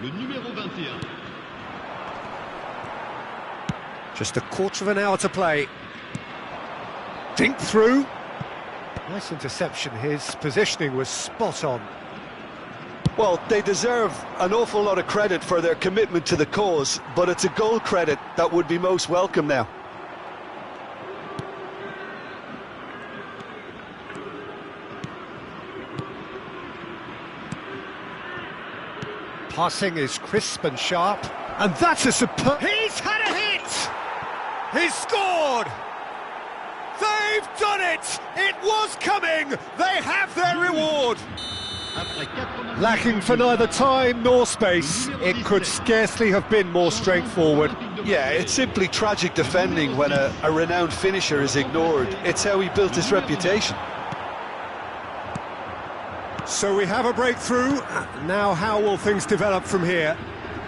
le numéro 21. Just a quarter of an hour to play. Dink through. Nice interception. His positioning was spot on. Well, they deserve an awful lot of credit for their commitment to the cause, but it's a goal credit that would be most welcome now. Passing is crisp and sharp, and that's a superb... He's had a hit! He's scored! They've done it! It was coming! They have their reward! Lacking for neither time nor space, it could scarcely have been more straightforward. Yeah, it's simply tragic defending when a renowned finisher is ignored. It's how he built his reputation. So we have a breakthrough. Now how will things develop from here?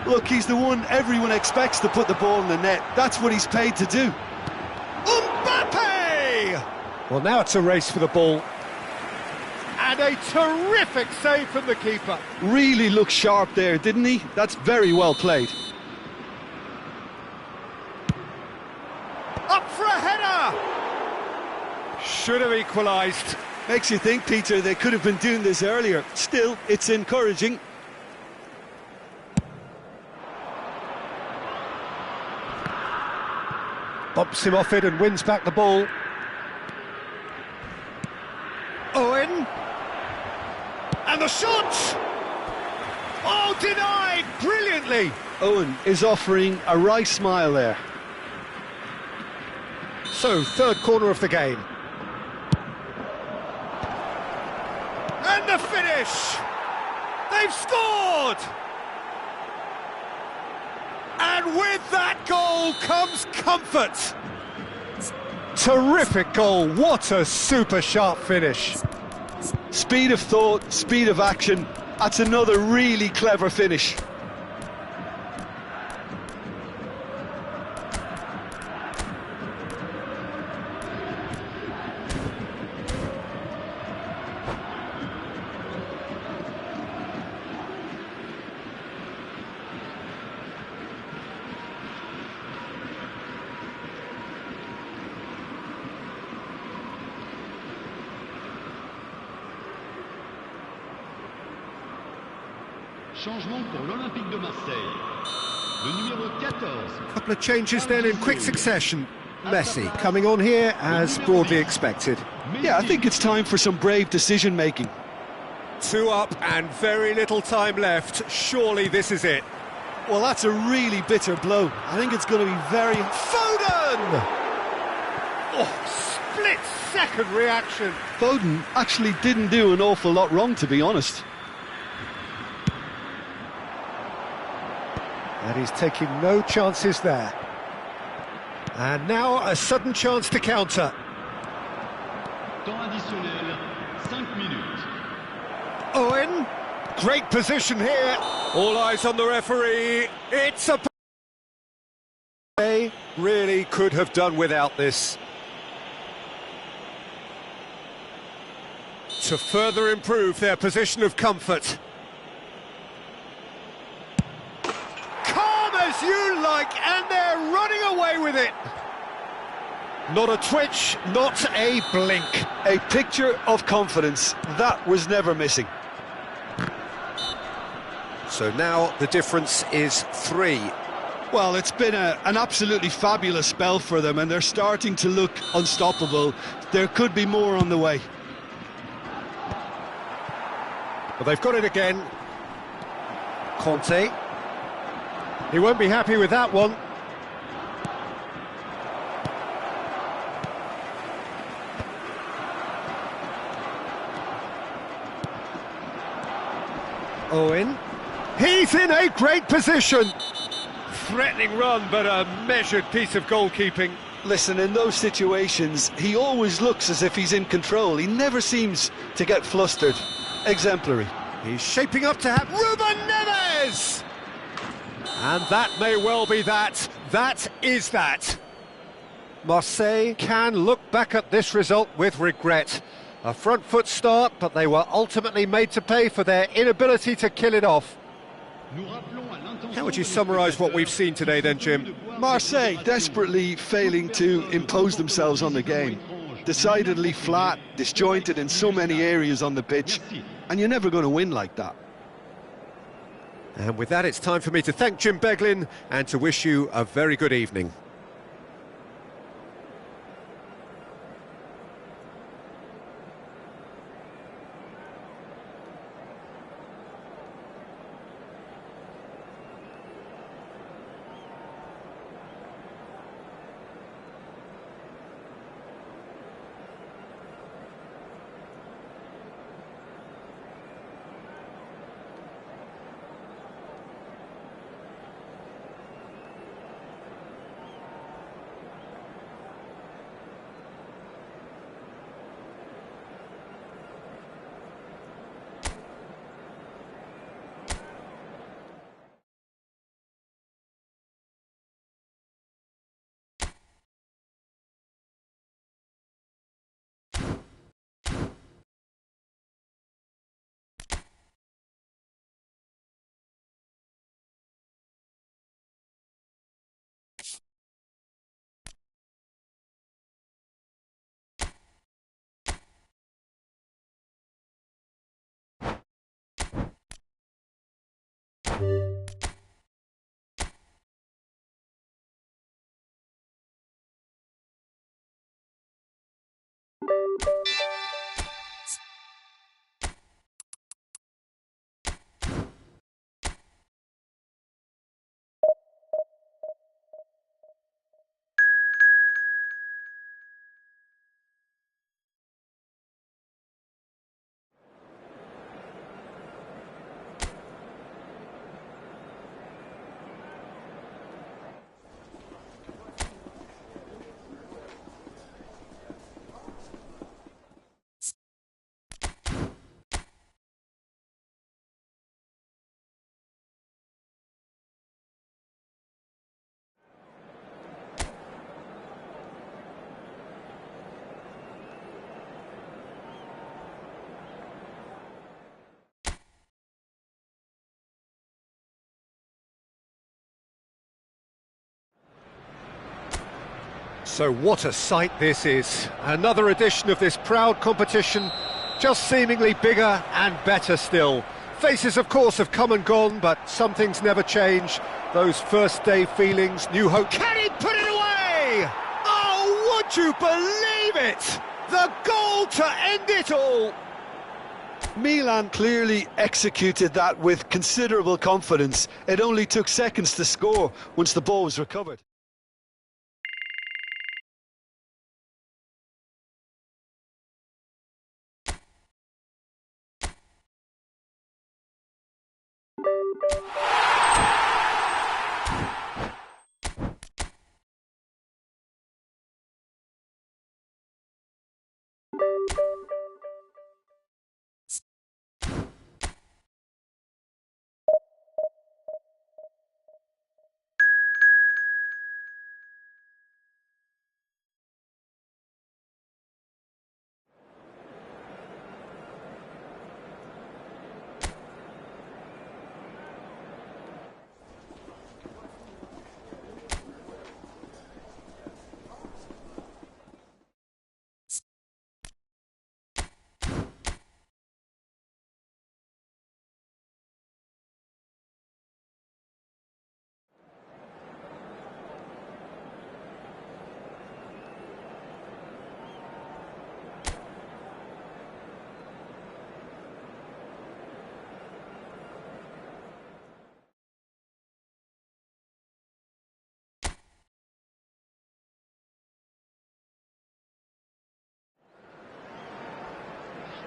Look, he's the one everyone expects to put the ball in the net. That's what he's paid to do. Mbappe! Well, now it's a race for the ball. And a terrific save from the keeper. Really looked sharp there, didn't he? That's very well played. Up for a header! Should have equalised. Makes you think, Peter, they could have been doing this earlier. Still, it's encouraging. Bumps him off it and wins back the ball. Owen. And the shot! Oh, denied! Brilliantly! Owen is offering a right smile there. So, third corner of the game. And the finish! They've scored! And with that goal comes comfort. Terrific goal, what a super sharp finish. Speed of thought, speed of action, that's another really clever finish. Changement pour l'Olympique de Marseille. Le numéro 14. Couple of changes then in quick succession. Messi coming on here as broadly expected. Yeah, I think it's time for some brave decision-making. 2 up and very little time left. Surely this is it. Well, that's a really bitter blow. I think it's going to be very... Foden! Oh, split-second reaction. Foden actually didn't do an awful lot wrong, to be honest. And he's taking no chances there. And now a sudden chance to counter. Temps additionnel, 5 minutes. Owen, great position here. All eyes on the referee. It's a... They really could have done without this. to further improve their position of comfort. Calm as you like, and they're running away with it. Not a twitch, not a blink. A picture of confidence that was never missing. So now the difference is 3. Well, it's been an absolutely fabulous spell for them, and they're starting to look unstoppable. There could be more on the way. But they've got it again. Conte. He won't be happy with that one. Owen. He's in a great position. Threatening run, but a measured piece of goalkeeping. Listen, in those situations, he always looks as if he's in control. He never seems to get flustered. Exemplary. He's shaping up to have Ruben Neves! And that may well be that. That is that. Marseille can look back at this result with regret. A front foot start, but they were ultimately made to pay for their inability to kill it off. How would you summarise what we've seen today then, Jim? Marseille desperately failing to impose themselves on the game. Decidedly flat, disjointed in so many areas on the pitch, and you're never going to win like that. And with that, it's time for me to thank Jim Beglin and to wish you a very good evening. So what a sight this is. Another edition of this proud competition, just seemingly bigger and better still. Faces, of course, have come and gone, but some things never change. Those first-day feelings, new hope. Can he put it away? Oh, would you believe it? The goal to end it all! Milan clearly executed that with considerable confidence. It only took seconds to score once the ball was recovered.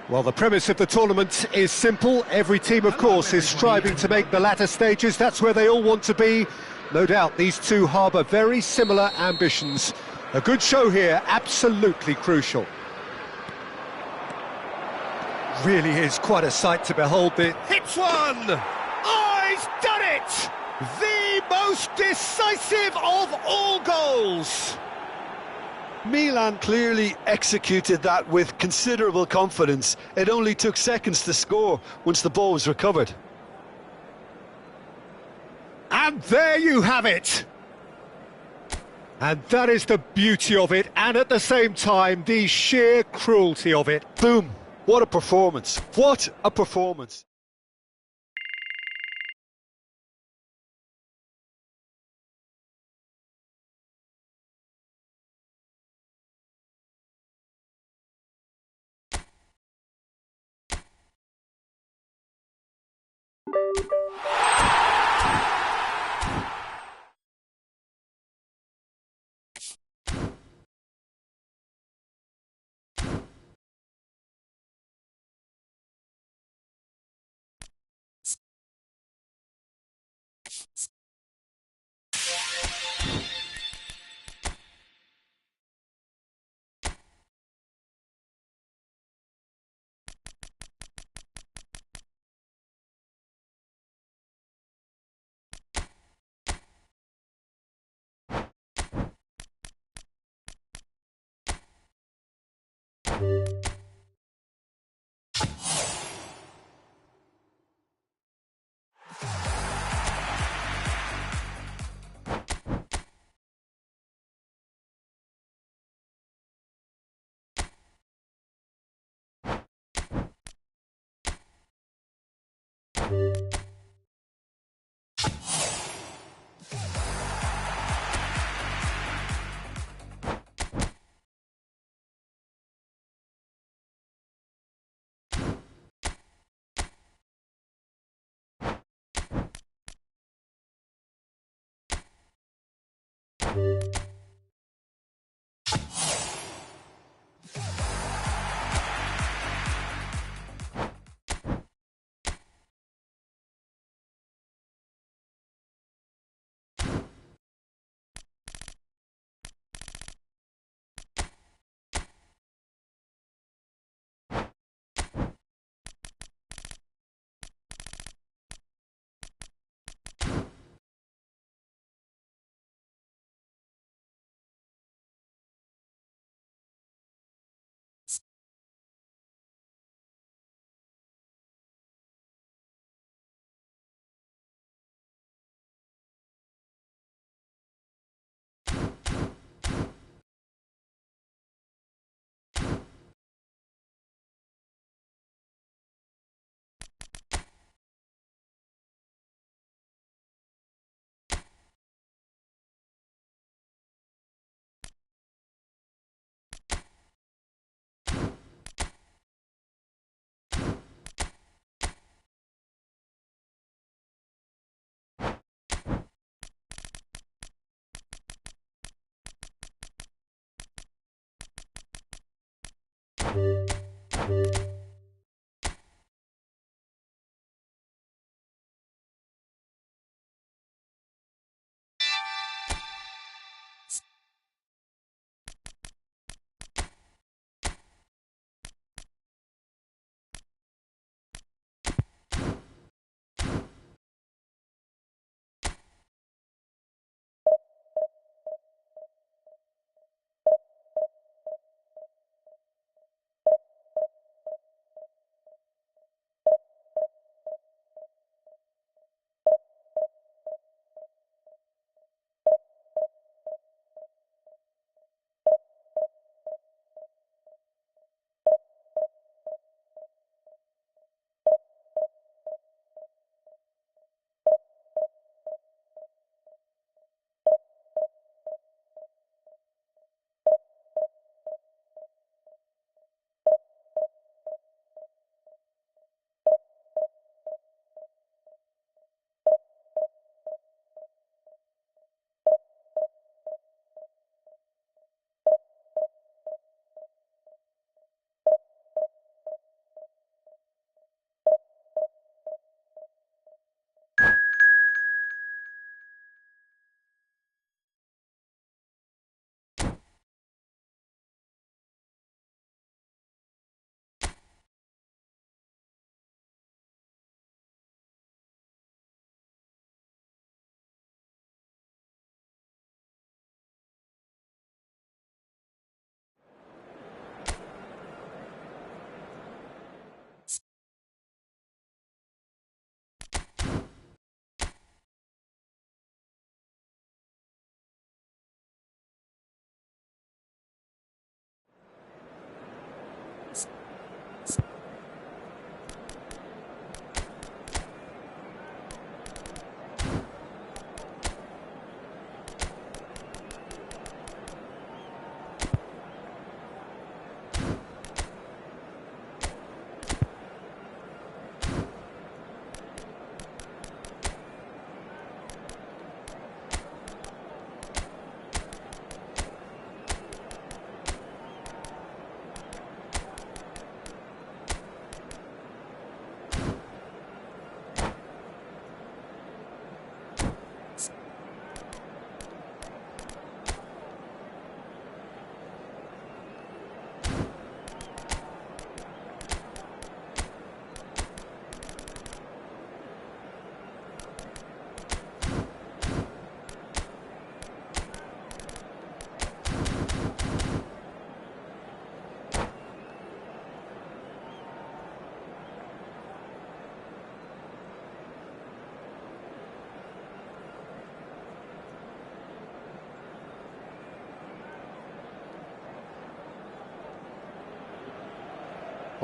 Well, the premise of the tournament is simple. Every team, of course, is striving to make the latter stages. That's where they all want to be. No doubt these two harbour very similar ambitions. A good show here, absolutely crucial. Really is quite a sight to behold. Hits one! Oh, he's done it! The most decisive of all goals! Milan clearly executed that with considerable confidence. It only took seconds to score once the ball was recovered. And there you have it! And that is the beauty of it, and at the same time, the sheer cruelty of it. Boom! What a performance! What a performance!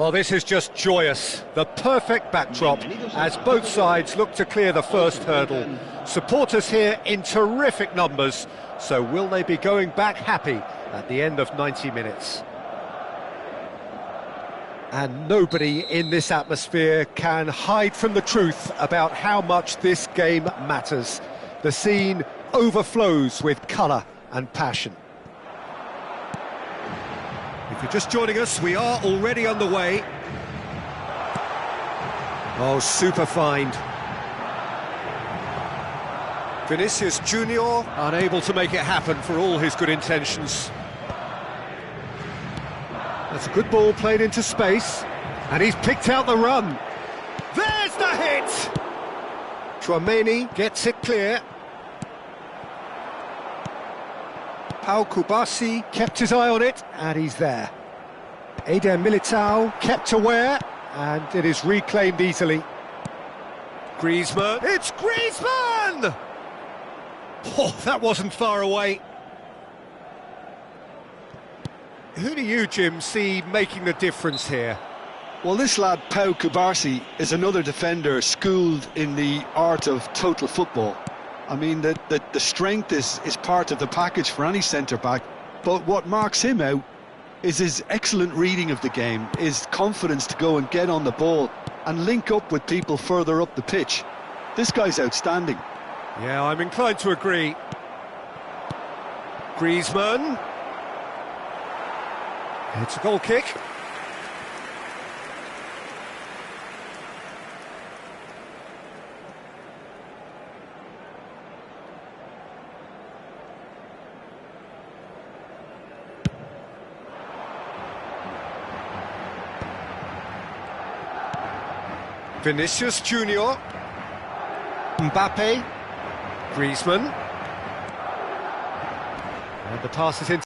Well, this is just joyous. The perfect backdrop as both sides look to clear the first hurdle. Supporters here in terrific numbers, so will they be going back happy at the end of 90 minutes? And nobody in this atmosphere can hide from the truth about how much this game matters. The scene overflows with colour and passion. If you're just joining us, we are already on the way. Oh, super find. Vinicius Junior unable to make it happen for all his good intentions. That's a good ball played into space, and he's picked out the run. There's the hit! Chouameni gets it clear. Pau Kubasi kept his eye on it, and he's there. Eder Militao kept aware, and it is reclaimed easily. Griezmann, it's Griezmann! Oh, that wasn't far away. Who do you, Jim, see making the difference here? Well, this lad, Pau Kubasi, is another defender schooled in the art of total football. I mean, the strength is part of the package for any centre-back, but what marks him out is his excellent reading of the game, his confidence to go and get on the ball and link up with people further up the pitch. This guy's outstanding. Yeah, I'm inclined to agree. Griezmann. It's a goal kick. Vinicius Junior, Mbappe, Griezmann, and the pass is in.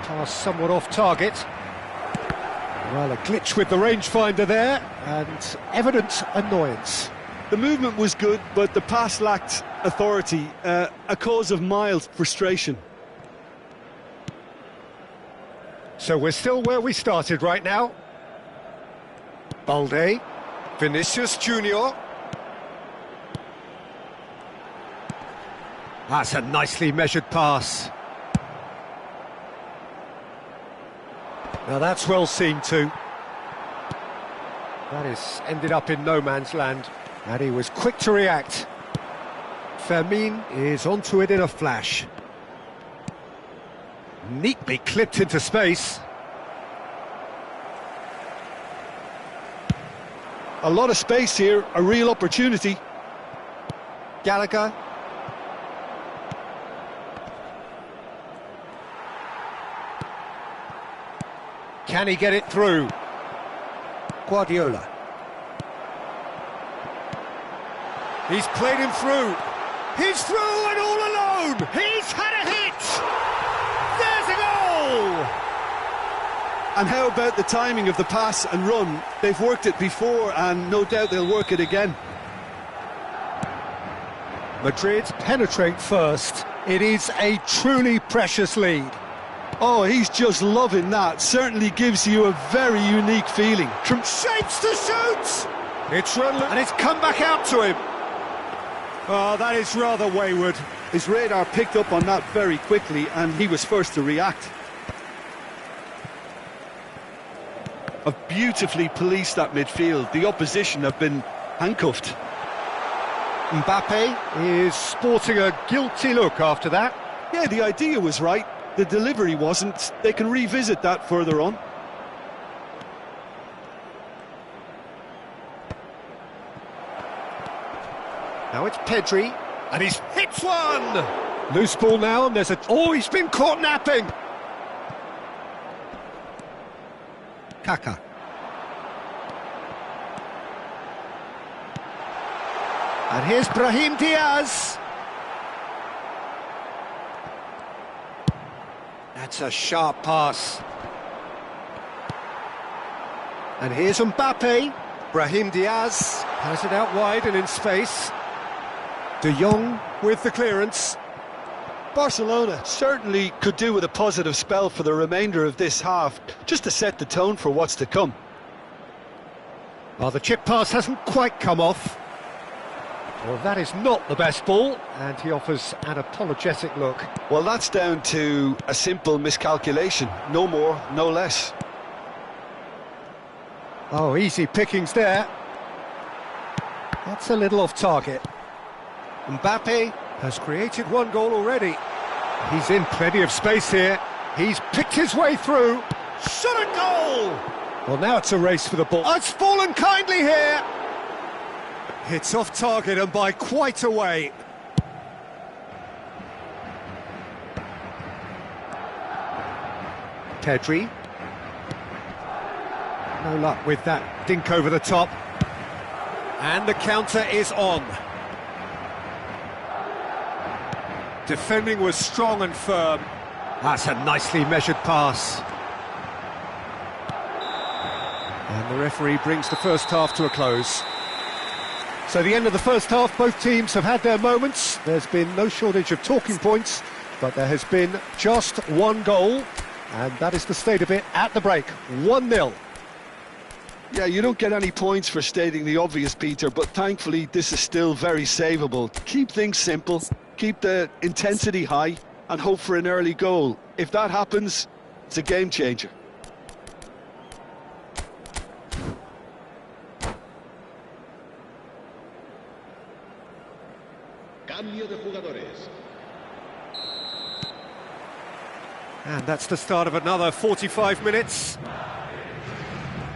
Pass somewhat off target. Well, a glitch with the rangefinder there, and evident annoyance. The movement was good, but the pass lacked authority, a cause of mild frustration. So we're still where we started right now. Balde, Vinicius Junior. That's a nicely measured pass. Now that's well seen too. That is ended up in no man's land, and he was quick to react. Fermin is onto it in a flash. Neatly clipped into space. A lot of space here, a real opportunity. Gallagher. Can he get it through? Guardiola. He's played him through. He's through and all alone. He's had a hit. There's a goal. And how about the timing of the pass and run? They've worked it before, and no doubt they'll work it again. Madrid penetrate first. It is a truly precious lead. Oh, he's just loving that. Certainly gives you a very unique feeling. Shapes to shoot. It's run and it's come back out to him. Oh, that is rather wayward. His radar picked up on that very quickly, and he was first to react. Have beautifully policed that midfield. The opposition have been handcuffed. Mbappe is sporting a guilty look after that. Yeah, the idea was right. The delivery wasn't. They can revisit that further on. Now it's Pedri, and he's hits one! Loose ball now, and there's a... Oh, he's been caught napping! Kaka. And here's Brahim Diaz. That's a sharp pass. And here's Mbappe. Brahim Diaz has it out wide and in space. De Jong with the clearance. Barcelona certainly could do with a positive spell for the remainder of this half, just to set the tone for what's to come. Oh, the chip pass hasn't quite come off. Well, that is not the best ball, and he offers an apologetic look. Well, that's down to a simple miscalculation. No more, no less. Oh, easy pickings there. That's a little off target. Mbappe has created one goal already. He's in plenty of space here. He's picked his way through. Shot a goal! Well, now it's a race for the ball. Oh, it's fallen kindly here. It's off target and by quite a way. Pedri. No luck with that dink over the top. And the counter is on. Defending was strong and firm. That's a nicely measured pass. And the referee brings the first half to a close. So the end of the first half, both teams have had their moments. There's been no shortage of talking points, but there has been just one goal, and that is the state of it at the break. 1-0. Yeah, you don't get any points for stating the obvious, Peter, but thankfully this is still very savable. Keep things simple, keep the intensity high, and hope for an early goal. If that happens, it's a game changer. Cambio de jugadores. And that's the start of another 45 minutes.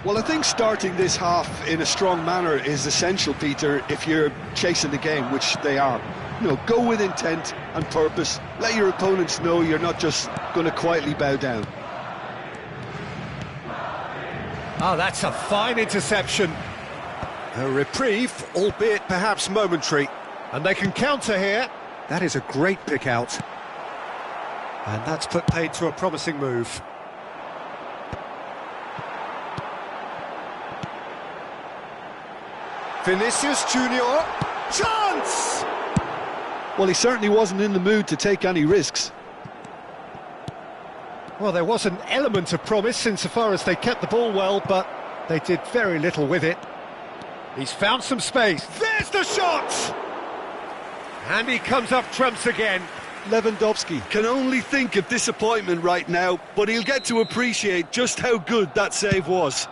Well, I think starting this half in a strong manner is essential, Peter, if you're chasing the game, which they are. You know, go with intent and purpose. Let your opponents know you're not just going to quietly bow down. Oh, that's a fine interception. A reprieve, albeit perhaps momentary. And they can counter here. That is a great pick out. And that's put paid to a promising move. Vinicius Junior, chance! Well, he certainly wasn't in the mood to take any risks. Well, there was an element of promise insofar as they kept the ball well, but they did very little with it. He's found some space. There's the shot! And he comes up trumps again. Lewandowski can only think of disappointment right now, but he'll get to appreciate just how good that save was.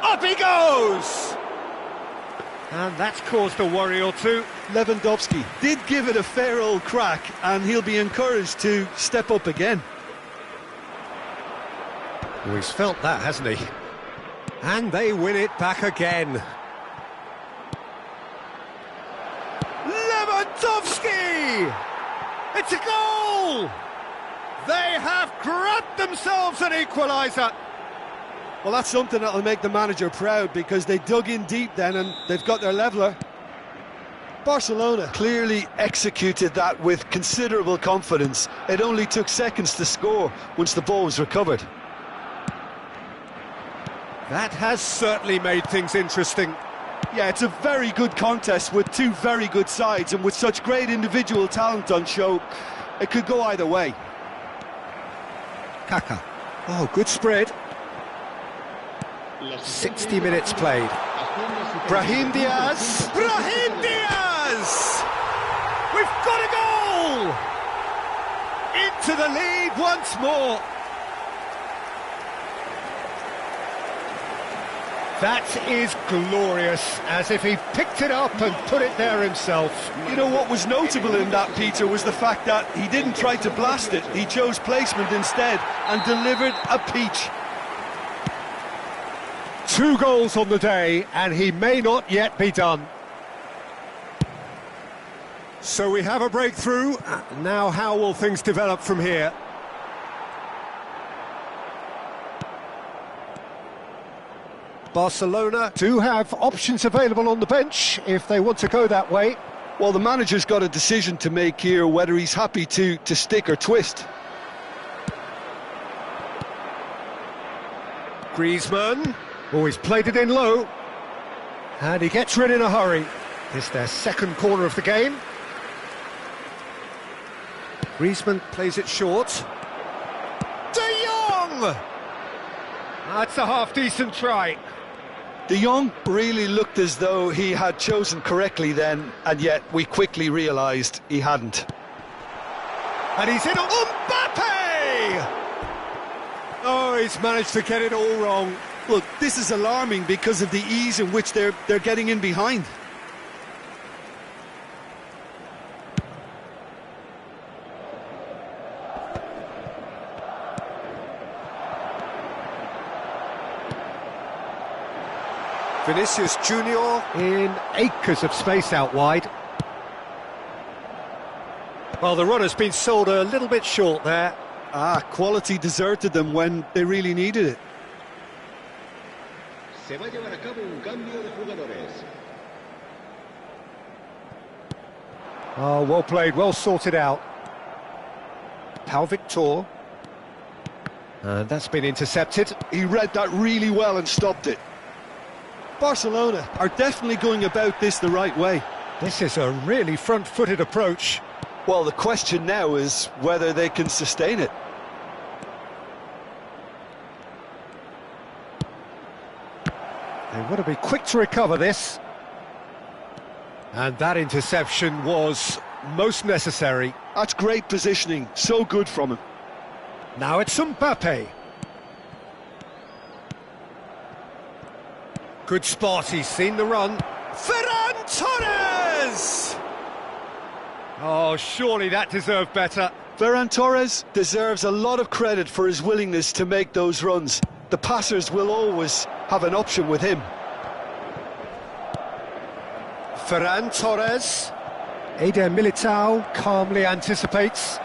Up he goes! And that's caused a worry or two. Lewandowski did give it a fair old crack, and he'll be encouraged to step up again. Well, he's felt that, hasn't he? And they win it back again. Lewandowski! It's a goal! They have grabbed themselves an equaliser. Well, that's something that'll make the manager proud, because they dug in deep then and they've got their leveller. Barcelona clearly executed that with considerable confidence. It only took seconds to score once the ball was recovered. That has certainly made things interesting. Yeah, it's a very good contest with two very good sides, and with such great individual talent on show, it could go either way. Kaka. Oh, good spread. 60 minutes played. Brahim Diaz! Brahim Diaz! We've got a goal! Into the lead once more. That is glorious, as if he picked it up and put it there himself. You know, what was notable in that, Peter, was the fact that he didn't try to blast it. He chose placement instead and delivered a peach. 2 goals on the day, and he may not yet be done. So we have a breakthrough. Now how will things develop from here? Barcelona do have options available on the bench if they want to go that way. Well, the manager's got a decision to make here, whether he's happy to stick or twist. Griezmann, oh, he's played it in low, and he gets rid in a hurry. This their second corner of the game. Griezmann plays it short. De Jong! That's a half-decent try. De Jong really looked as though he had chosen correctly then, and yet we quickly realised he hadn't. And he's in on Mbappe! Oh, he's managed to get it all wrong. Look, this is alarming because of the ease in which they're getting in behind. Vinicius Junior in acres of space out wide. Well, the run has been sold a little bit short there. Quality deserted them when they really needed it. Se va a llevar a cabo un cambio de jugadores. Oh, well played, well sorted out. Pau Victor. And that's been intercepted. He read that really well and stopped it. Barcelona are definitely going about this the right way. This is a really front-footed approach. Well, the question now is whether they can sustain it. They want to be quick to recover this. And that interception was most necessary. That's great positioning, so good from him. Now it's Mbappe. Good spot, he's seen the run. Ferran Torres! Oh, surely that deserved better. Ferran Torres deserves a lot of credit for his willingness to make those runs. The passers will always have an option with him. Ferran Torres. Eder Militao calmly anticipates.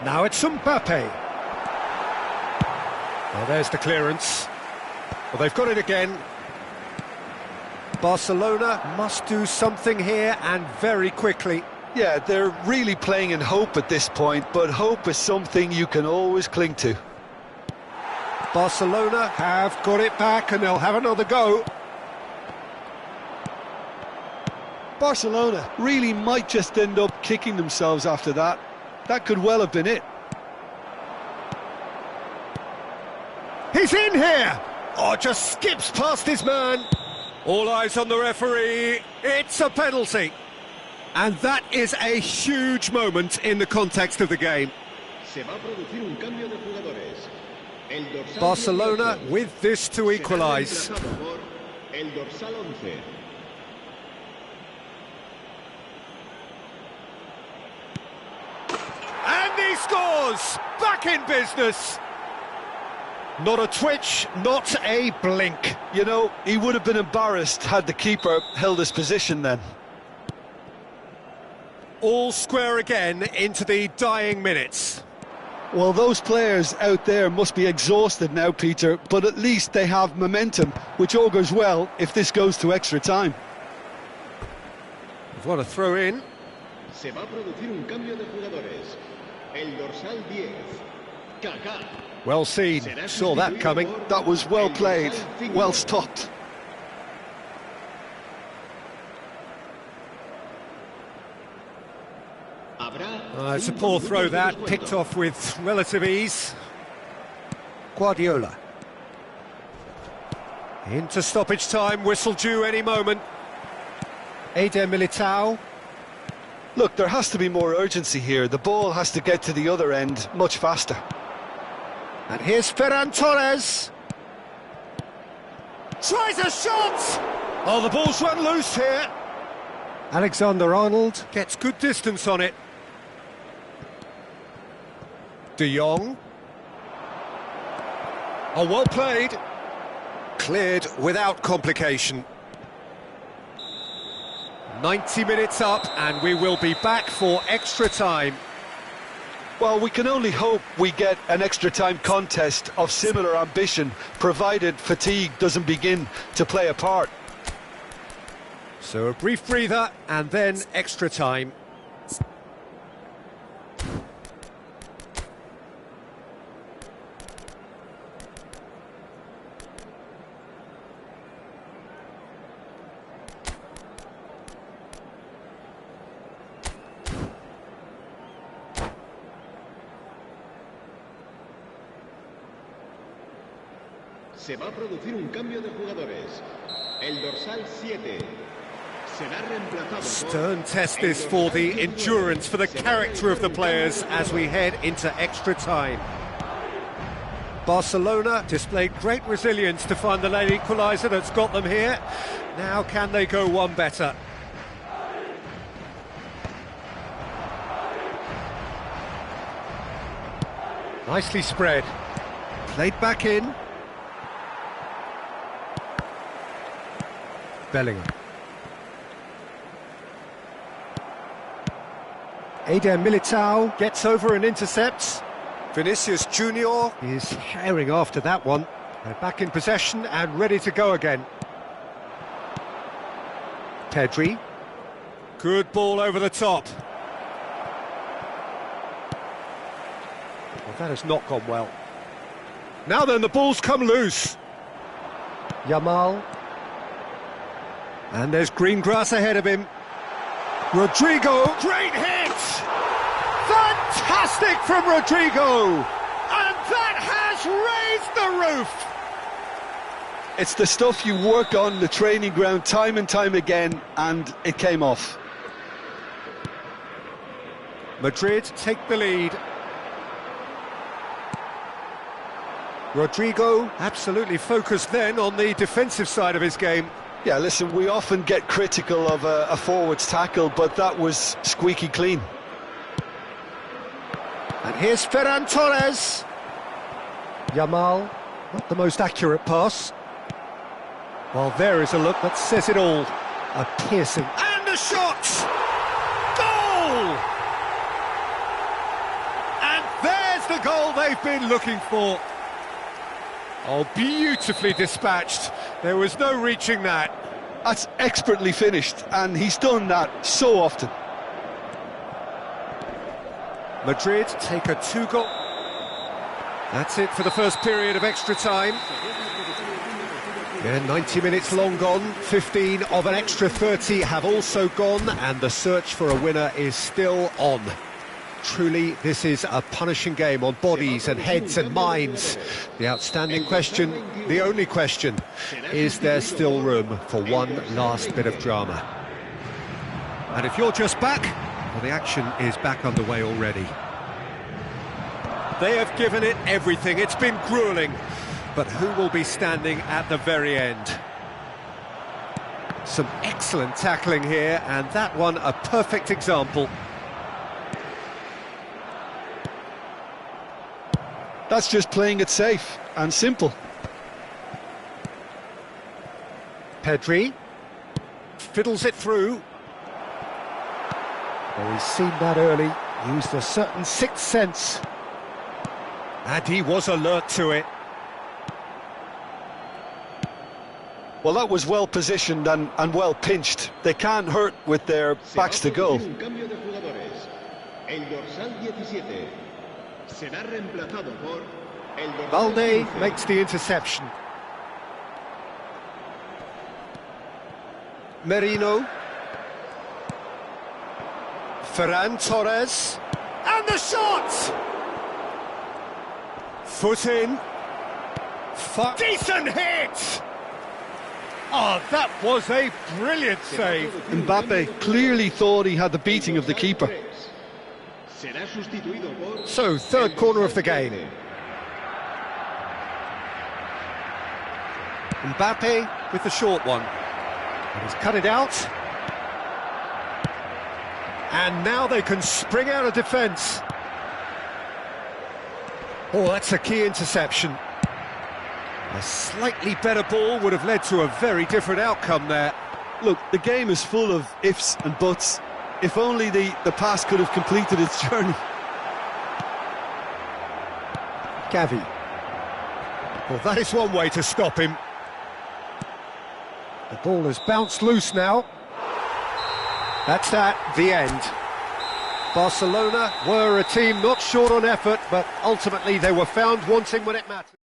Now it's Mbappe. Well, there's the clearance. Well, they've got it again. Barcelona must do something here, and very quickly. Yeah, they're really playing in hope at this point, but hope is something you can always cling to. Barcelona have got it back, and they'll have another go. Barcelona really might just end up kicking themselves after that. That could well have been it. He's in here! Oh, just skips past his man. All eyes on the referee. It's a penalty. And that is a huge moment in the context of the game. Se va a producir un cambio de jugadores. El dorsal Barcelona 18 with this to será equalise. reemplazado por el dorsal 11. And he scores! Back in business! Not a twitch, not a blink. You know, he would have been embarrassed had the keeper held his position then. All square again into the dying minutes. Well, those players out there must be exhausted now, Peter, but at least they have momentum, which augurs well if this goes to extra time. What a throw in. Se va a producir un cambio de jugadores. El dorsal 10. Kaká. Well seen, saw that coming. That was well played, well stopped. It's a poor throw that, picked off with relative ease. Guardiola. Into stoppage time, whistle due any moment. Eder Militao. Look, there has to be more urgency here. The ball has to get to the other end much faster. And here's Ferran Torres. Tries a shot! Oh, the ball's run loose here. Alexander-Arnold gets good distance on it. De Jong. Oh, well played. Cleared without complication. 90 minutes up, and we will be back for extra time. Well, we can only hope we get an extra time contest of similar ambition, provided fatigue doesn't begin to play a part. So a brief breather, and then extra time. Se va a producir un cambio de jugadores. El dorsal 7 será reemplazado por... Stern test this for the endurance, for the character of the players as we head into extra time. Barcelona displayed great resilience to find the late equaliser that's got them here. Now can they go one better? Nicely spread. Played back in. Bellingham. Eder Militao gets over and intercepts. Vinicius Junior is herring after that one. They're back in possession and ready to go again. Pedri. Good ball over the top. Well, that has not gone well. Now then, the ball's come loose. Yamal. And there's green grass ahead of him. Rodrigo, great hit! Fantastic from Rodrigo! And that has raised the roof! It's the stuff you work on the training ground time and time again, and it came off. Madrid take the lead. Rodrigo absolutely focused then on the defensive side of his game. Yeah, listen, we often get critical of a forward's tackle, but that was squeaky clean. And here's Ferran Torres. Yamal, not the most accurate pass. Well, there is a look that says it all. A piercing... And a shot! Goal! And there's the goal they've been looking for. Oh, beautifully dispatched. There was no reaching that. That's expertly finished, and he's done that so often. Madrid take a 2-goal. That's it for the first period of extra time. Yeah, 90 minutes long gone, 15 of an extra 30 have also gone, and the search for a winner is still on. Truly, this is a punishing game on bodies and heads and minds. The outstanding question, the only question, is there still room for one last bit of drama? And if you're just back, well, the action is back underway already. They have given it everything, it's been gruelling, but who will be standing at the very end? Some excellent tackling here, and that one a perfect example. That's just playing it safe and simple. Pedri fiddles it through. Well, he's seen that early, used a certain sixth sense. And he was alert to it. Well, that was well positioned and well pinched. They can't hurt with their backs to goal. Balde makes the interception. Merino. Ferran Torres. And the shot! Foot in. Decent hit! Oh, that was a brilliant save. Mbappe clearly thought he had the beating of the keeper. So, third corner of the game. Mbappe with the short one. And he's cut it out. And now they can spring out of defence. Oh, that's a key interception. A slightly better ball would have led to a very different outcome there. Look, the game is full of ifs and buts. If only the pass could have completed its journey. Gavi. Well, that is one way to stop him. The ball has bounced loose now. That's that, the end. Barcelona were a team not short on effort, but ultimately they were found wanting when it mattered.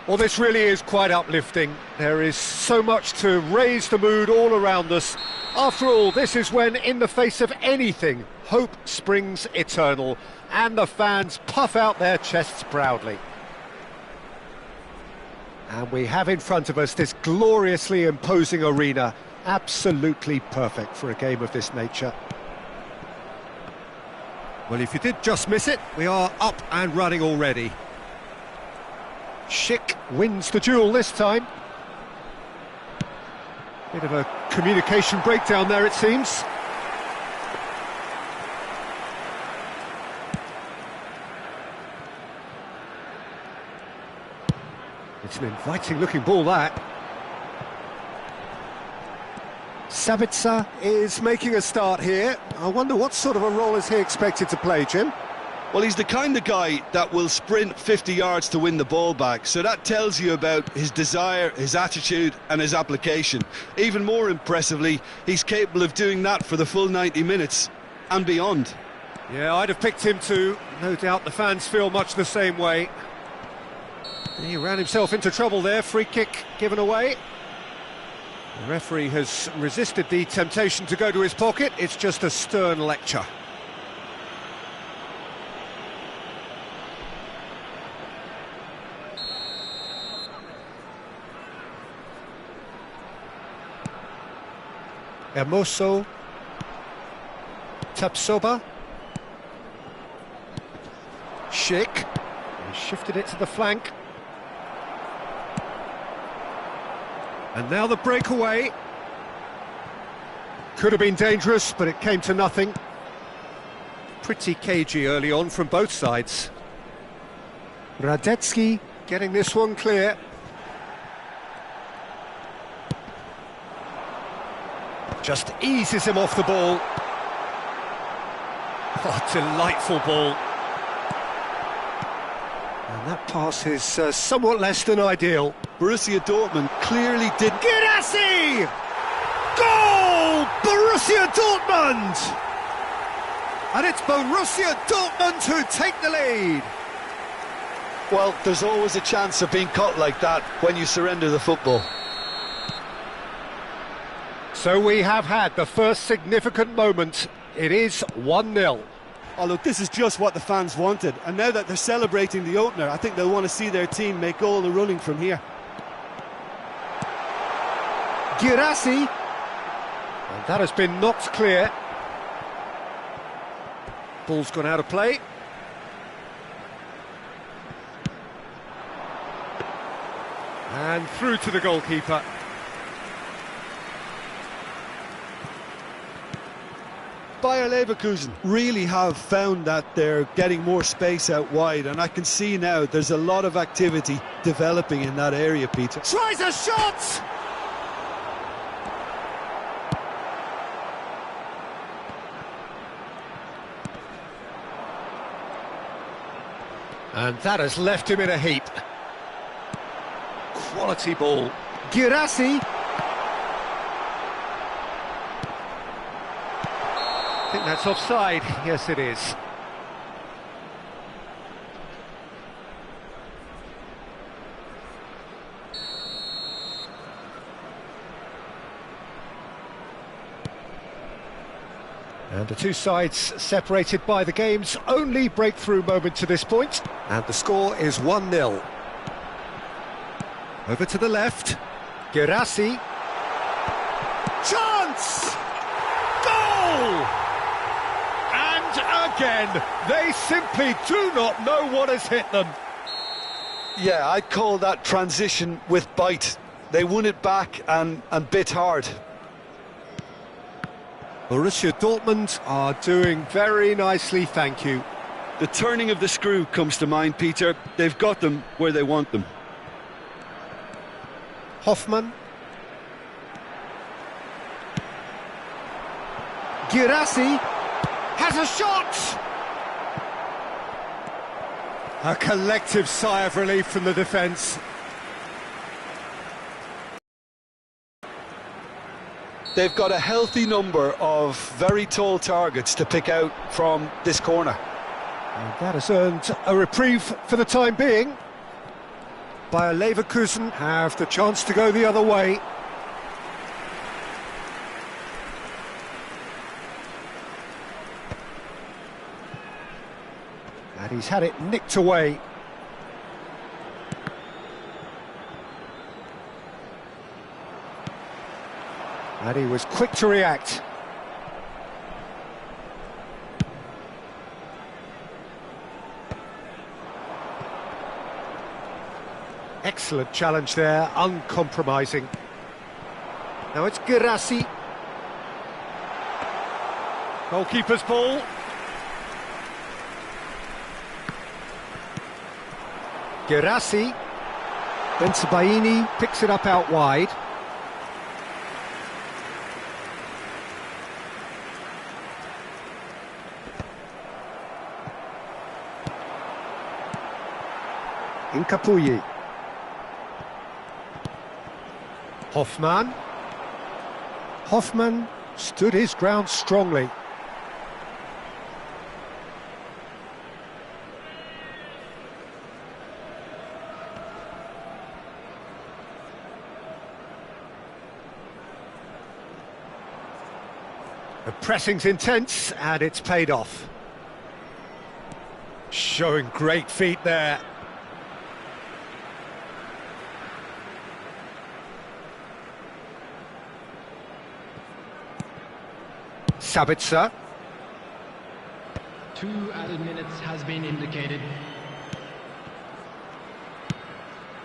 Well, this really is quite uplifting. There is so much to raise the mood all around us. After all, this is when, in the face of anything, hope springs eternal, and the fans puff out their chests proudly. And we have in front of us this gloriously imposing arena, absolutely perfect for a game of this nature. Well, if you did just miss it, we are up and running already. Schick wins the duel this time. Bit of a communication breakdown there, it seems. It's an inviting-looking ball, that. Sabitzer is making a start here. I wonder what sort of a role is he expected to play, Jim? Well, he's the kind of guy that will sprint 50 yards to win the ball back, so that tells you about his desire, his attitude and his application. Even more impressively, he's capable of doing that for the full 90 minutes and beyond. Yeah, I'd have picked him too. No doubt the fans feel much the same way. He ran himself into trouble there, free kick given away. The referee has resisted the temptation to go to his pocket. It's just a stern lecture. Hermoso, Tapsoba, Schick, he shifted it to the flank, and now the breakaway. Could have been dangerous, but it came to nothing. Pretty cagey early on from both sides. Radetsky getting this one clear. Just eases him off the ball. Oh, delightful ball. And that pass is somewhat less than ideal. Borussia Dortmund clearly did... Girassi! Goal! Borussia Dortmund! And it's Borussia Dortmund who take the lead. Well, there's always a chance of being caught like that when you surrender the football. So we have had the first significant moment. It is 1-0. Oh, look, this is just what the fans wanted. And now that they're celebrating the opener, I think they'll want to see their team make all the running from here. Girassi. And that has been knocked clear. Ball's gone out of play. And through to the goalkeeper. Bayer Leverkusen really have found that they're getting more space out wide, and I can see now there's a lot of activity developing in that area, Peter. Tries a shot! And that has left him in a heap. Quality ball. Girassi. I think that's offside. Yes, it is. And the two sides separated by the game's only breakthrough moment to this point. And the score is 1-0. Over to the left. Girassi. Chance! Goal! And again, they simply do not know what has hit them. Yeah, I'd call that transition with bite. They won it back and bit hard. Borussia Dortmund are doing very nicely, thank you. The turning of the screw comes to mind, Peter. They've got them where they want them. Hoffmann. Girassi has a shot! A collective sigh of relief from the defence. They've got a healthy number of very tall targets to pick out from this corner. And that has earned a reprieve for the time being. Bayer Leverkusen have the chance to go the other way. And he's had it nicked away. And he was quick to react. Excellent challenge there, uncompromising. Now it's Gerassi. Goalkeeper's ball. Gerassi. Bensebaini picks it up out wide. Incapuyi. Hoffmann. Hoffmann stood his ground strongly. The pressing's intense and it's paid off. Showing great feet there. Sabitzer. 2 added minutes has been indicated.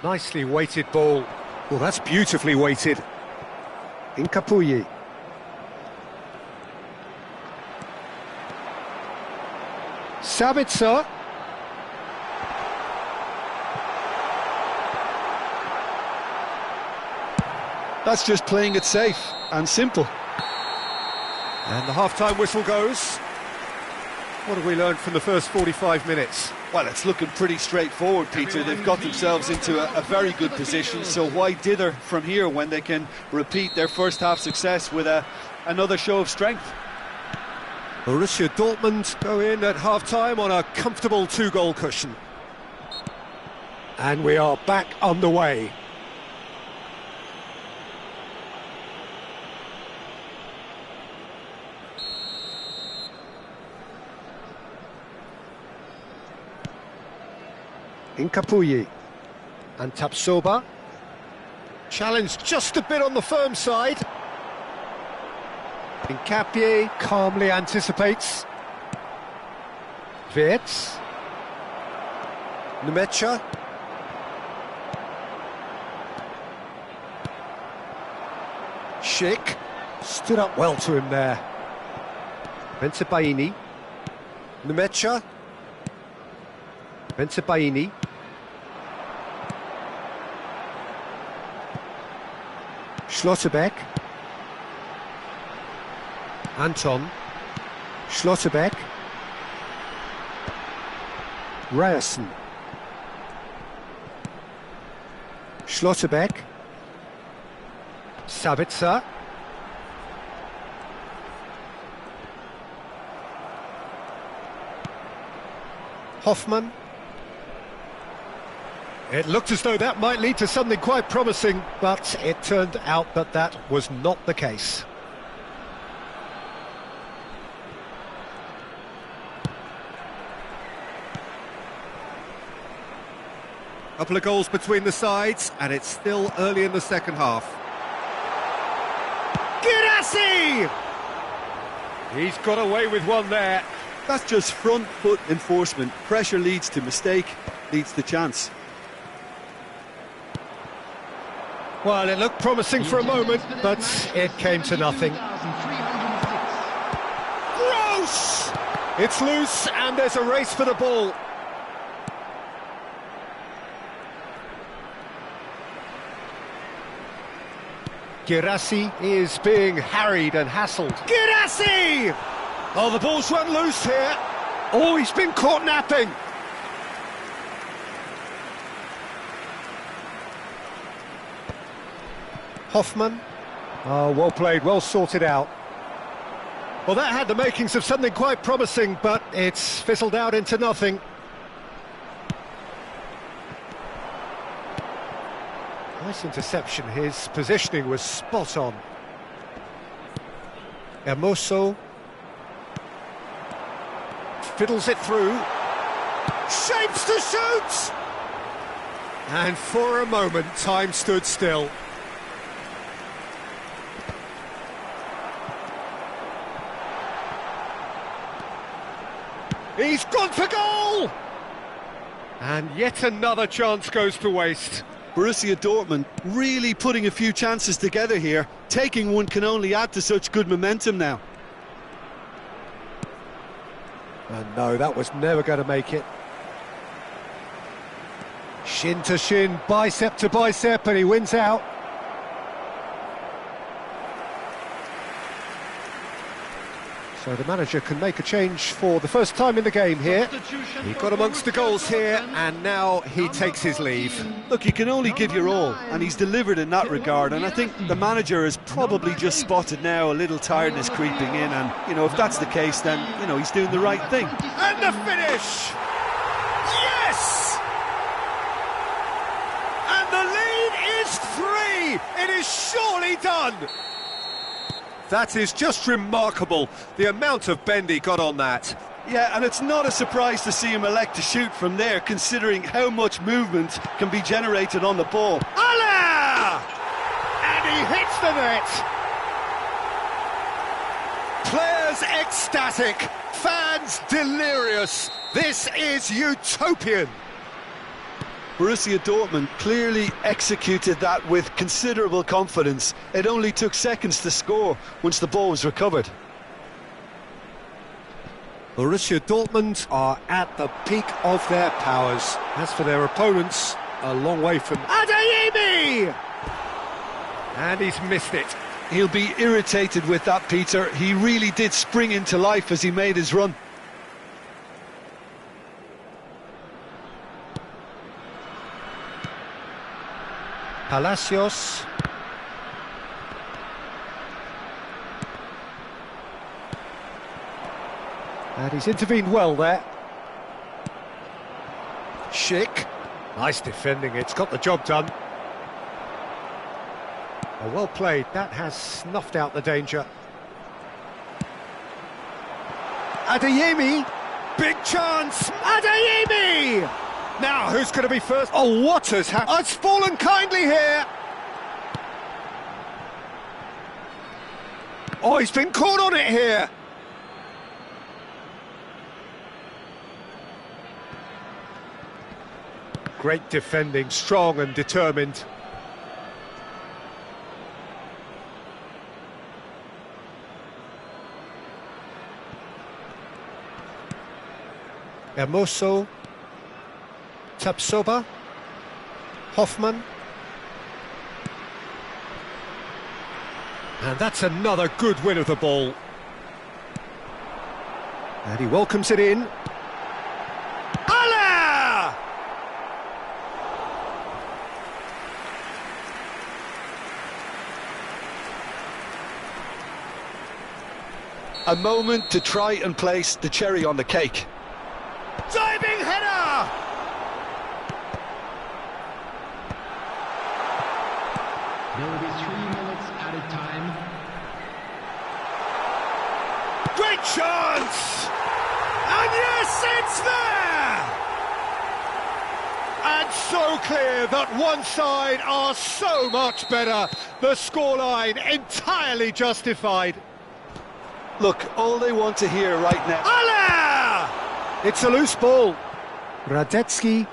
Nicely weighted ball. Well, that's beautifully weighted. Incapuyi. Sabitzer. That's just playing it safe and simple. And the half-time whistle goes. What have we learned from the first 45 minutes? Well, it's looking pretty straightforward, Peter. They've got themselves into a very good position, so why dither from here when they can repeat their first half success with another show of strength? Borussia Dortmund go in at half-time on a comfortable 2-goal cushion. And we are back underway. Incapuyi and Tapsoba. Challenged just a bit on the firm side. Incapié calmly anticipates. Wirtz. Nmecha. Schick stood up well to him there. Bensebaini. Nmecha. Bensebaini. Schlotterbeck. Anton. Schlotterbeck. Ryerson. Schlotterbeck. Sabitzer. Hoffmann. It looked as though that might lead to something quite promising, but it turned out that that was not the case. Couple of goals between the sides, and it's still early in the second half. Gerassi! He's got away with one there. That's just front foot enforcement. Pressure leads to mistake, leads to chance. Well, it looked promising for a moment, but it came to nothing. Gross! It's loose, and there's a race for the ball. Gerassi is being harried and hassled. Gerassi! Oh, the ball's run loose here. Oh, he's been caught napping. Hoffmann. Oh, well played, well sorted out. Well, that had the makings of something quite promising, but it's fizzled out into nothing. Nice interception. His positioning was spot on. Hermoso fiddles it through. Shapes to shoot! And for a moment, time stood still. He's gone for goal! And yet another chance goes to waste. Borussia Dortmund really putting a few chances together here. Taking one can only add to such good momentum now. And no, that was never going to make it. Shin to shin, bicep to bicep, and he wins out. So the manager can make a change for the first time in the game here. He got amongst the goals here, and now he takes his leave. Look, you can only give your all, and he's delivered in that regard. And I think the manager has probably just spotted now a little tiredness creeping in. And, you know, if that's the case, then, you know, he's doing the right thing. And the finish! Yes! And the lead is 3! It is surely done! That is just remarkable, the amount of bend he got on that. Yeah, and it's not a surprise to see him elect to shoot from there, considering how much movement can be generated on the ball. Allah! And he hits the net. Players ecstatic, fans delirious. This is utopian. Borussia Dortmund clearly executed that with considerable confidence. It only took seconds to score once the ball was recovered. Borussia Dortmund are at the peak of their powers. As for their opponents, a long way from Adeyemi! And he's missed it. He'll be irritated with that, Peter. He really did spring into life as he made his run. Palacios. And he's intervened well there. Schick. Nice defending, it's got the job done. Oh, well played, that has snuffed out the danger. Adeyemi. Big chance. Adeyemi! Now, who's going to be first? Oh, what has happened? Oh, it's fallen kindly here. Oh, he's been caught on it here. Great defending, strong and determined. Hermoso. Tapsoba, Hoffman, and that's another good win of the ball. And he welcomes it in. Allah! A moment to try and place the cherry on the cake. Diving header! There will be 3 minutes added time. Great chance! And yes, it's there! And so clear that one side are so much better. The scoreline entirely justified. Look, all they want to hear right now... Allah! It's a loose ball. Radetzky.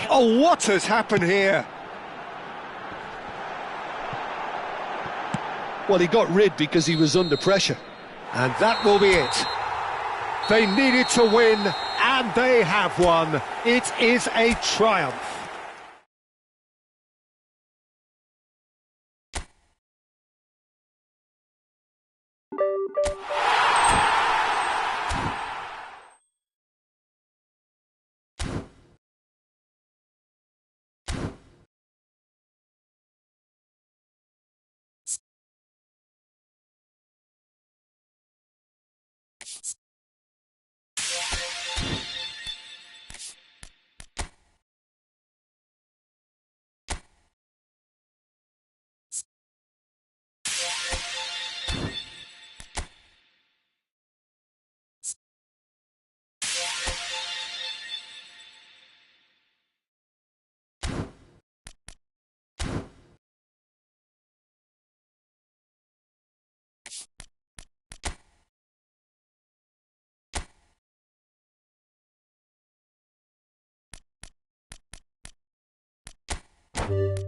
Oh, what has happened here? Well, he got rid because he was under pressure. And that will be it. They needed to win, and they have won. It is a triumph. it.